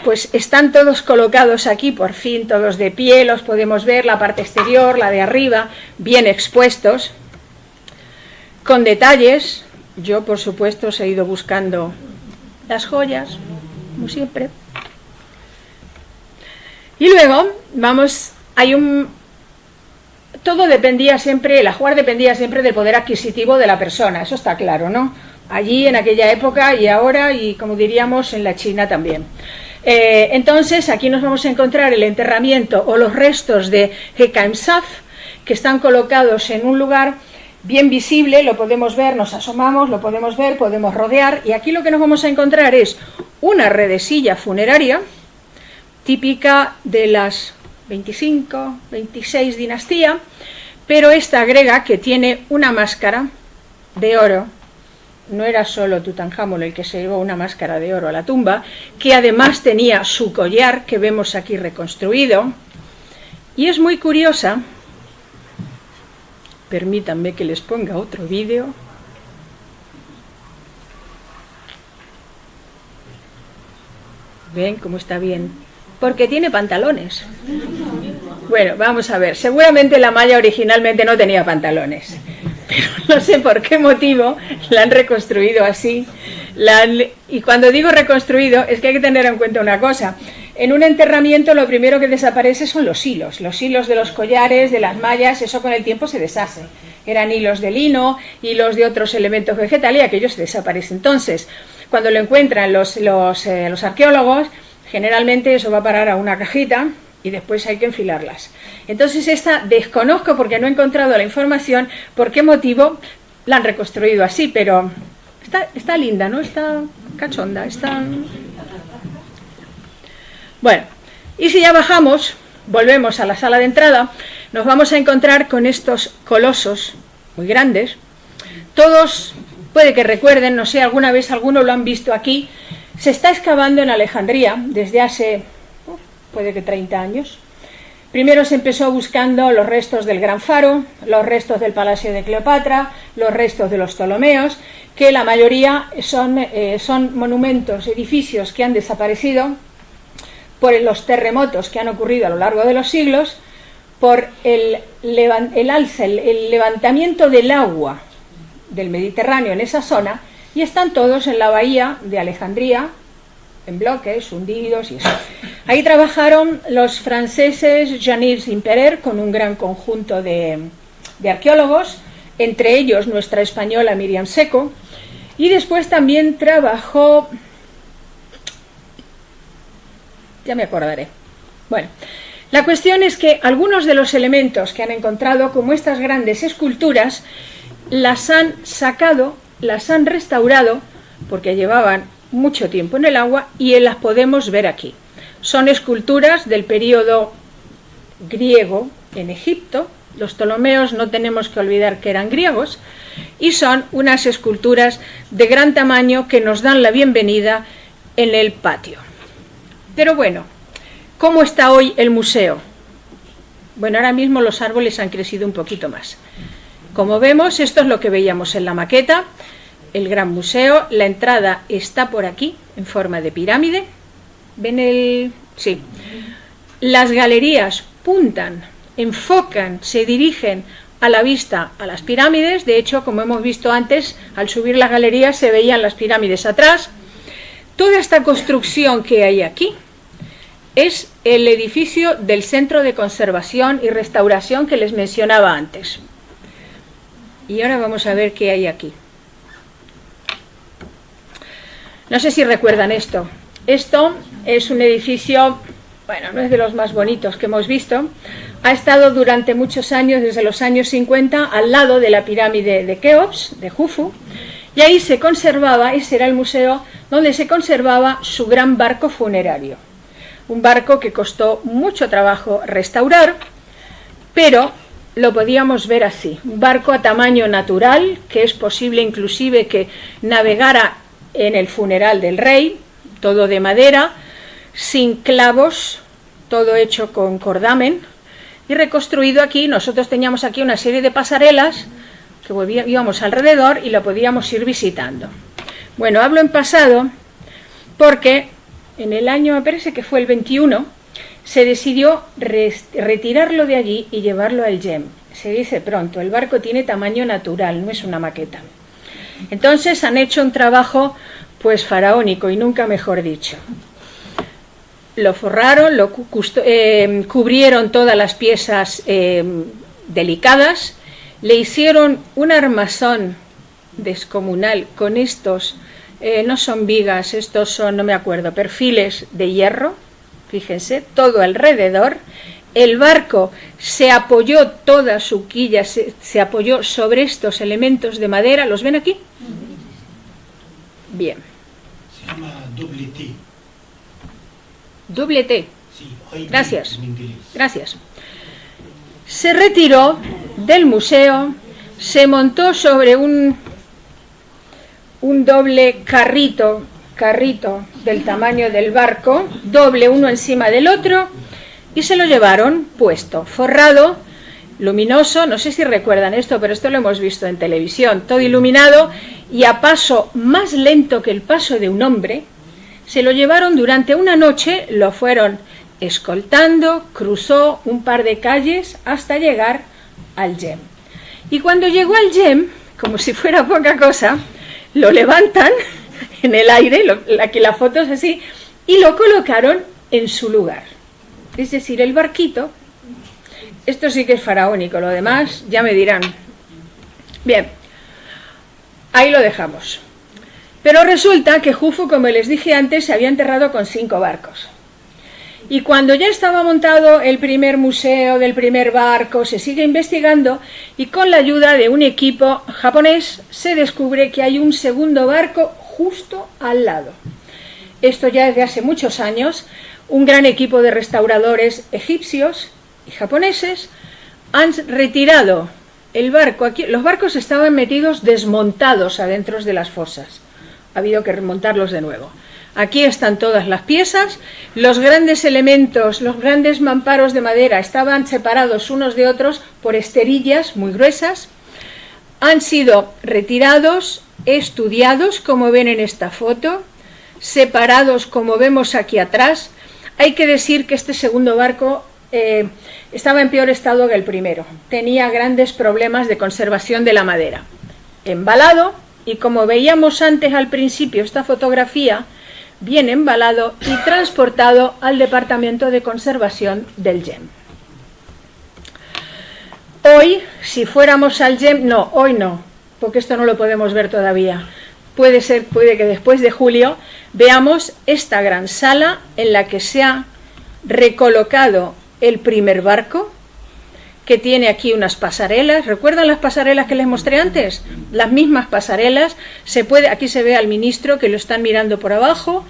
Pues están todos colocados aquí, por fin, todos de pie, los podemos ver, la parte exterior, la de arriba, bien expuestos, con detalles. Yo, por supuesto, os he ido buscando las joyas, como siempre. Y luego, todo dependía siempre, el ajuar dependía siempre del poder adquisitivo de la persona, eso está claro, ¿no? Allí en aquella época y ahora, y como diríamos en la China también. Entonces aquí nos vamos a encontrar el enterramiento o los restos de Hekhaemsaf, que están colocados en un lugar bien visible, lo podemos ver, nos asomamos, lo podemos ver, podemos rodear, y aquí lo que nos vamos a encontrar es una redecilla funeraria típica de las 25, 26 dinastía, pero esta agrega que tiene una máscara de oro. No era solo Tutankamón el que se llevó una máscara de oro a la tumba, que además tenía su collar, que vemos aquí reconstruido, y es muy curiosa. Permítanme que les ponga otro vídeo. ¿Ven cómo está bien? Porque tiene pantalones. Bueno, vamos a ver, seguramente la malla originalmente no tenía pantalones, pero no sé por qué motivo la han reconstruido así. Y cuando digo reconstruido, es que hay que tener en cuenta una cosa. En un enterramiento lo primero que desaparece son los hilos de los collares, de las mallas, eso con el tiempo se deshace. Eran hilos de lino, hilos de otros elementos vegetales, y aquellos se desaparecen. Entonces, cuando lo encuentran los arqueólogos, generalmente eso va a parar a una cajita y después hay que enfilarlas. Entonces esta desconozco, porque no he encontrado la información por qué motivo la han reconstruido así, pero está linda, ¿no? Está cachonda, está... Bueno, y si ya bajamos, volvemos a la sala de entrada, nos vamos a encontrar con estos colosos muy grandes. Todos, puede que recuerden, no sé, alguna vez alguno lo han visto aquí. Se está excavando en Alejandría desde hace, puede que 30 años. Primero se empezó buscando los restos del Gran Faro, los restos del Palacio de Cleopatra, los restos de los Ptolomeos, que la mayoría son monumentos, edificios que han desaparecido por los terremotos que han ocurrido a lo largo de los siglos, por el levantamiento del agua del Mediterráneo en esa zona, y están todos en la bahía de Alejandría, en bloques, hundidos y eso. Ahí trabajaron los franceses Jean-Yves Imperer con un gran conjunto de arqueólogos, entre ellos nuestra española Miriam Seco, Y después también trabajó, ya me acordaré. Bueno, la cuestión es que algunos de los elementos que han encontrado, como estas grandes esculturas, las han sacado, las han restaurado, porque llevaban mucho tiempo en el agua, y las podemos ver aquí. Son esculturas del periodo griego en Egipto. Los Ptolomeos no tenemos que olvidar que eran griegos, y son unas esculturas de gran tamaño que nos dan la bienvenida en el patio. Pero bueno, ¿cómo está hoy el museo? Bueno, ahora mismo los árboles han crecido un poquito más. Como vemos, esto es lo que veíamos en la maqueta, el gran museo. La entrada está por aquí, en forma de pirámide. ¿Ven el...? Sí. Las galerías puntan, enfocan, se dirigen a la vista a las pirámides. De hecho, como hemos visto antes, al subir las galerías se veían las pirámides atrás. Toda esta construcción que hay aquí es el edificio del Centro de Conservación y Restauración que les mencionaba antes. Y ahora vamos a ver qué hay aquí. No sé si recuerdan esto. Esto es un edificio, bueno, no es de los más bonitos que hemos visto. Ha estado durante muchos años, desde los años 50, al lado de la pirámide de Keops, de Jufu, y ahí se conservaba, ese era el museo donde se conservaba su gran barco funerario. Un barco que costó mucho trabajo restaurar, pero lo podíamos ver así, un barco a tamaño natural, que es posible inclusive que navegara en el funeral del rey, todo de madera, sin clavos, todo hecho con cordamen, y reconstruido aquí. Nosotros teníamos aquí una serie de pasarelas que íbamos alrededor y lo podíamos ir visitando. Bueno, hablo en pasado porque en el año, me parece que fue el 21, se decidió retirarlo de allí y llevarlo al YEM. Se dice pronto, el barco tiene tamaño natural, no es una maqueta. Entonces han hecho un trabajo pues faraónico, y nunca mejor dicho. Lo forraron, cubrieron todas las piezas delicadas, le hicieron un armazón descomunal con estos, no son vigas, estos son, no me acuerdo, perfiles de hierro, fíjense, todo alrededor. El barco se apoyó, toda su quilla se apoyó sobre estos elementos de madera. ¿Los ven aquí? Bien. Se llama doble T. Doble T. Sí, gracias. en inglés. Gracias. Se retiró del museo, se montó sobre un doble carrito del tamaño del barco, doble uno encima del otro, y se lo llevaron puesto, forrado, luminoso. No sé si recuerdan esto, pero esto lo hemos visto en televisión, todo iluminado y a paso más lento que el paso de un hombre. Se lo llevaron durante una noche, lo fueron escoltando, cruzó un par de calles hasta llegar al YEM. Y cuando llegó al YEM, como si fuera poca cosa, lo levantan en el aire, aquí la foto es así, y lo colocaron en su lugar. Es decir, el barquito, esto sí que es faraónico, lo demás ya me dirán. Bien, ahí lo dejamos. Pero resulta que Jufu, como les dije antes, se había enterrado con 5 barcos. Y cuando ya estaba montado el primer museo del primer barco, se sigue investigando y con la ayuda de un equipo japonés se descubre que hay un segundo barco justo al lado. Esto ya desde hace muchos años. Un gran equipo de restauradores egipcios y japoneses han retirado el barco. Aquí, los barcos estaban metidos desmontados adentro de las fosas. Ha habido que remontarlos de nuevo. Aquí están todas las piezas. Los grandes elementos, los grandes mamparos de madera estaban separados unos de otros por esterillas muy gruesas. Han sido retirados, estudiados, como ven en esta foto, separados como vemos aquí atrás. Hay que decir que este segundo barco estaba en peor estado que el primero. Tenía grandes problemas de conservación de la madera. Embalado, y como veíamos antes al principio, esta fotografía, bien embalado y transportado al Departamento de Conservación del YEM. Hoy, si fuéramos al YEM, no, hoy no, porque esto no lo podemos ver todavía. puede que después de julio veamos esta gran sala en la que se ha recolocado el primer barco, que tiene aquí unas pasarelas. ¿Recuerdan las pasarelas que les mostré antes? Las mismas pasarelas. Aquí se ve al ministro que lo están mirando por abajo.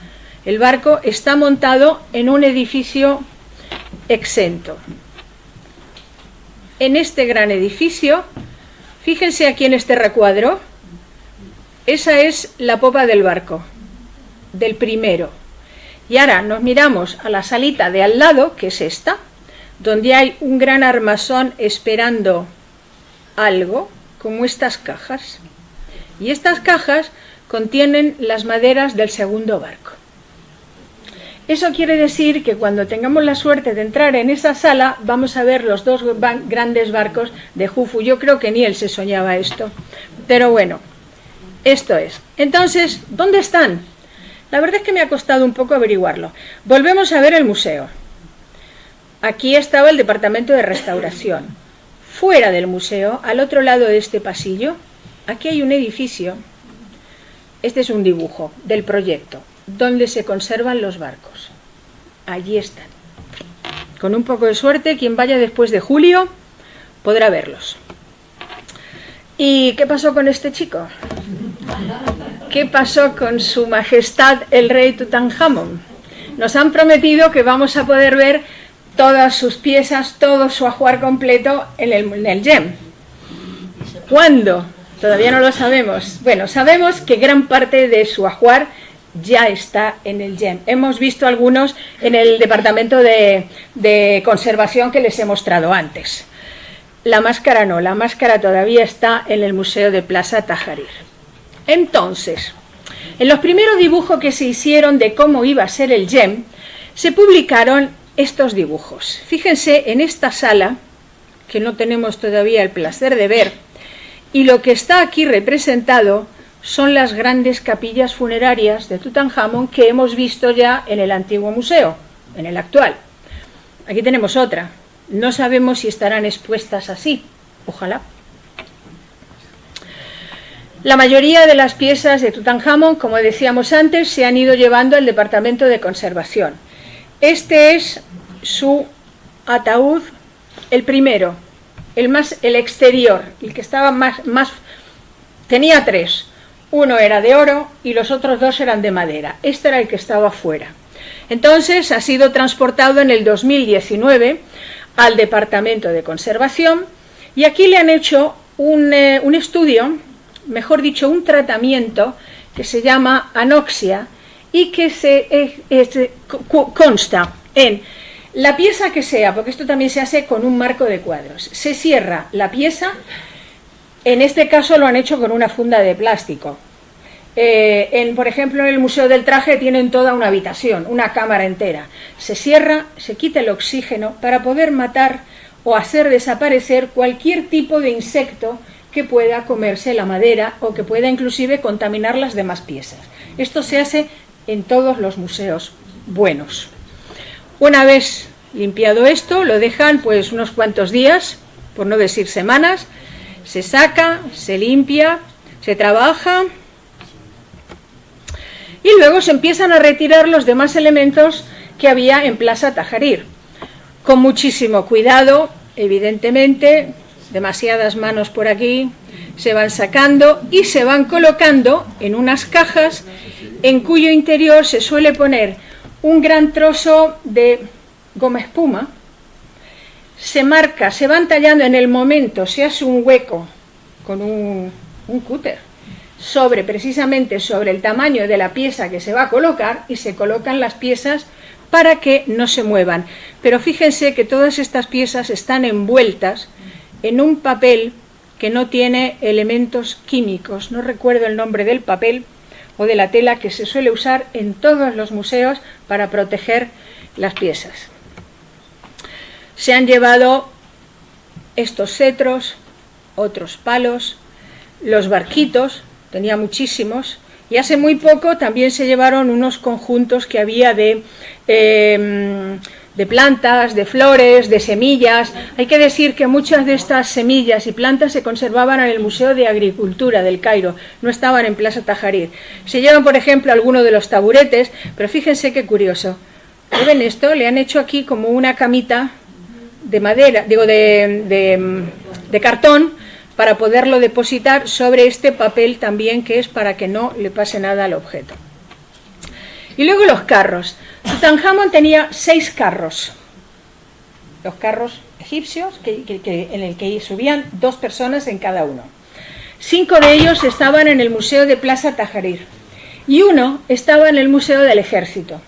El barco está montado en un edificio exento. En este gran edificio, fíjense aquí en este recuadro, esa es la popa del barco, del primero. Y ahora nos miramos a la salita de al lado, que es esta, donde hay un gran armazón esperando algo, como estas cajas. Y estas cajas contienen las maderas del segundo barco. Eso quiere decir que cuando tengamos la suerte de entrar en esa sala, vamos a ver los dos grandes barcos de Jufu. Yo creo que ni él se soñaba esto. Pero bueno, esto es. Entonces, ¿dónde están? La verdad es que me ha costado un poco averiguarlo. Volvemos a ver el museo. Aquí estaba el departamento de restauración. Fuera del museo, al otro lado de este pasillo, aquí hay un edificio. Este es un dibujo del proyecto, donde se conservan los barcos. Allí están. Con un poco de suerte, quien vaya después de julio podrá verlos. ¿Y qué pasó con este chico? ¿Qué pasó con su majestad el rey Tutankamón? Nos han prometido que vamos a poder ver todas sus piezas, todo su ajuar completo en el GEM. ¿Cuándo? Todavía no lo sabemos. Bueno, sabemos que gran parte de su ajuar ya está en el GEM. Hemos visto algunos en el departamento de conservación que les he mostrado antes. La máscara no, la máscara todavía está en el Museo de Plaza Tahrir. Entonces, en los primeros dibujos que se hicieron de cómo iba a ser el GEM, se publicaron estos dibujos. Fíjense en esta sala, que no tenemos todavía el placer de ver, y lo que está aquí representado son las grandes capillas funerarias de Tutankamón que hemos visto ya en el antiguo museo, en el actual. Aquí tenemos otra. No sabemos si estarán expuestas así. Ojalá. La mayoría de las piezas de Tutankamón, como decíamos antes, se han ido llevando al departamento de conservación. Este es su ataúd, el primero, el exterior, el que estaba más tenía tres. Uno era de oro y los otros dos eran de madera. Este era el que estaba fuera. Entonces ha sido transportado en el 2019 al Departamento de Conservación y aquí le han hecho un estudio, mejor dicho, un tratamiento que se llama anoxia y que consta en la pieza que sea, porque esto también se hace con un marco de cuadros. Se cierra la pieza. En este caso lo han hecho con una funda de plástico. Por ejemplo, en el Museo del Traje tienen toda una habitación, una cámara entera. Se cierra, se quita el oxígeno para poder matar o hacer desaparecer cualquier tipo de insecto que pueda comerse la madera o que pueda inclusive contaminar las demás piezas. Esto se hace en todos los museos buenos. Una vez limpiado esto, lo dejan pues unos cuantos días, por no decir semanas. Se saca, se limpia, se trabaja y luego se empiezan a retirar los demás elementos que había en Plaza Tahrir. Con muchísimo cuidado, evidentemente, demasiadas manos por aquí, se van sacando y se van colocando en unas cajas en cuyo interior se suele poner un gran trozo de goma espuma. Se marca, se van tallando en el momento, se hace un hueco con un cúter precisamente sobre el tamaño de la pieza que se va a colocar y se colocan las piezas para que no se muevan. Pero fíjense que todas estas piezas están envueltas en un papel que no tiene elementos químicos. No recuerdo el nombre del papel o de la tela que se suele usar en todos los museos para proteger las piezas. Se han llevado estos cetros, otros palos, los barquitos, tenía muchísimos, y hace muy poco también se llevaron unos conjuntos que había de de plantas, de flores, de semillas. Hay que decir que muchas de estas semillas y plantas se conservaban en el Museo de Agricultura del Cairo, no estaban en Plaza Tahrir. Se llevan, por ejemplo, algunos de los taburetes, pero fíjense qué curioso. ¿Ven esto? Le han hecho aquí como una camita de madera, digo, de cartón, para poderlo depositar sobre este papel también, que es para que no le pase nada al objeto. Y luego los carros. Tutankamón tenía 6 carros, los carros egipcios, en el que subían 2 personas en cada uno. 5 de ellos estaban en el Museo de Plaza Tahrir y 1 estaba en el Museo del Ejército.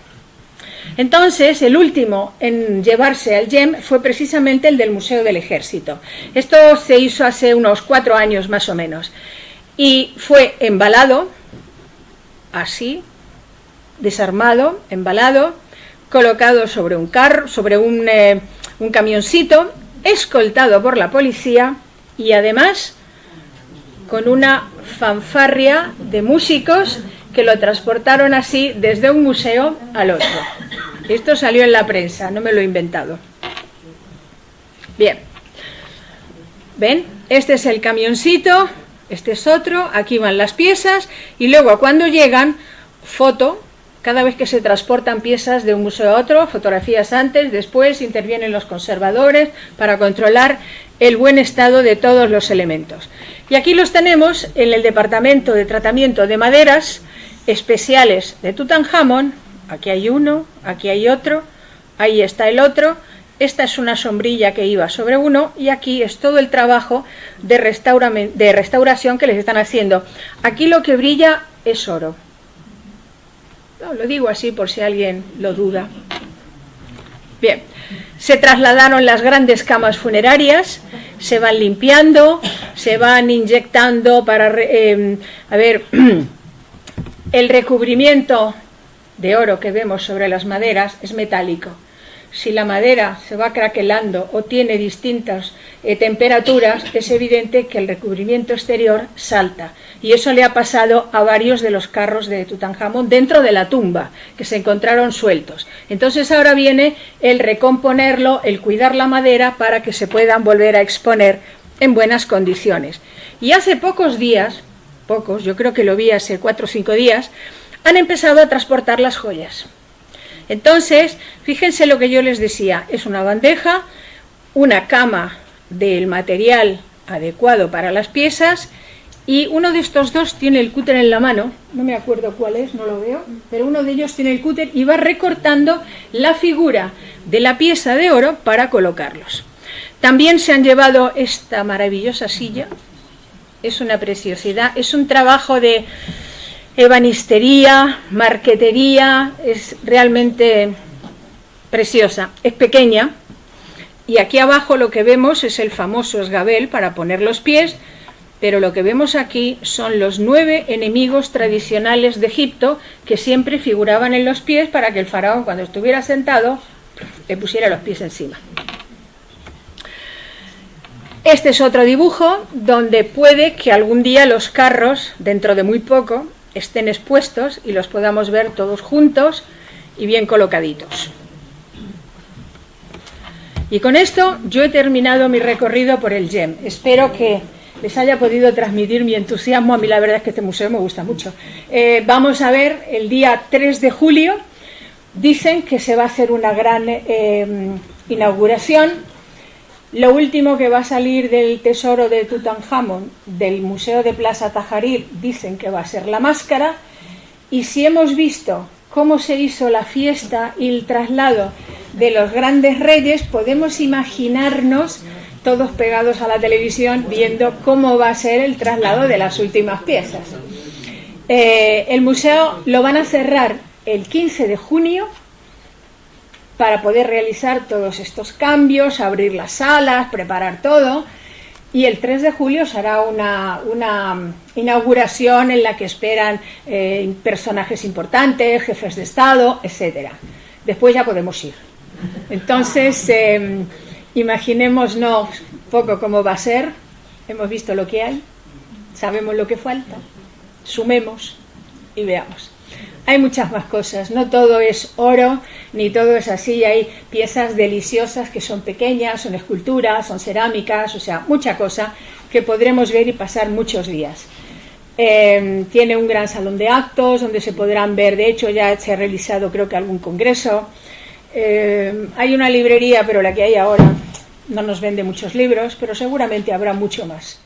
Entonces, el último en llevarse al YEM fue precisamente el del Museo del Ejército. Esto se hizo hace unos 4 años más o menos, y fue embalado, así, desarmado, embalado, colocado sobre un carro, sobre un camioncito, escoltado por la policía y además con una fanfarria de músicos que lo transportaron así desde un museo al otro. Esto salió en la prensa, no me lo he inventado. Bien, ¿ven? Este es el camioncito, este es otro, aquí van las piezas y luego cuando llegan, foto. Cada vez que se transportan piezas de un museo a otro, fotografías antes, después, intervienen los conservadores para controlar el buen estado de todos los elementos. Y aquí los tenemos en el Departamento de Tratamiento de Maderas Especiales de Tutankamón. Aquí hay uno, aquí hay otro, ahí está el otro. Esta es una sombrilla que iba sobre uno y aquí es todo el trabajo de restauración que les están haciendo. Aquí lo que brilla es oro. No, lo digo así por si alguien lo duda. Bien, se trasladaron las grandes camas funerarias, se van limpiando, se van inyectando para... el recubrimiento de oro que vemos sobre las maderas es metálico. Si la madera se va craquelando o tiene distintas temperaturas, es evidente que el recubrimiento exterior salta. Y eso le ha pasado a varios de los carros de Tutankamón dentro de la tumba, que se encontraron sueltos. Entonces ahora viene el recomponerlo, el cuidar la madera para que se puedan volver a exponer en buenas condiciones. Y hace pocos días, yo creo que lo vi hace 4 o 5 días, han empezado a transportar las joyas. Entonces, fíjense lo que yo les decía, es una bandeja, una cama del material adecuado para las piezas y uno de estos dos tiene el cúter en la mano, no me acuerdo cuál es, no lo veo, pero uno de ellos tiene el cúter y va recortando la figura de la pieza de oro para colocarlos. También se han llevado esta maravillosa silla, es una preciosidad, es un trabajo de ebanistería, marquetería, es realmente preciosa, es pequeña y aquí abajo lo que vemos es el famoso esgabel para poner los pies, pero lo que vemos aquí son los 9 enemigos tradicionales de Egipto que siempre figuraban en los pies para que el faraón cuando estuviera sentado le pusiera los pies encima. Este es otro dibujo donde puede que algún día los carros, dentro de muy poco, estén expuestos y los podamos ver todos juntos y bien colocaditos. Y con esto yo he terminado mi recorrido por el YEM. Espero que les haya podido transmitir mi entusiasmo. A mí la verdad es que este museo me gusta mucho. Vamos a ver el día 3 de julio. Dicen que se va a hacer una gran inauguración. Lo último que va a salir del tesoro de Tutankamón, del Museo de Plaza Tahrir, dicen que va a ser la máscara. Y si hemos visto cómo se hizo la fiesta y el traslado de los grandes reyes, podemos imaginarnos todos pegados a la televisión viendo cómo va a ser el traslado de las últimas piezas. El museo lo van a cerrar el 15 de junio para poder realizar todos estos cambios, abrir las salas, preparar todo, y el 3 de julio se hará una inauguración en la que esperan personajes importantes, jefes de Estado, etc. Después ya podemos ir. Entonces, imaginémonos un poco cómo va a ser. Hemos visto lo que hay, sabemos lo que falta, sumemos y veamos. Hay muchas más cosas, no todo es oro, ni todo es así, hay piezas deliciosas que son pequeñas, son esculturas, son cerámicas, o sea, mucha cosa que podremos ver y pasar muchos días. Tiene un gran salón de actos donde se podrán ver, de hecho ya se ha realizado creo que algún congreso. Hay una librería, pero la que hay ahora no nos vende muchos libros, pero seguramente habrá mucho más.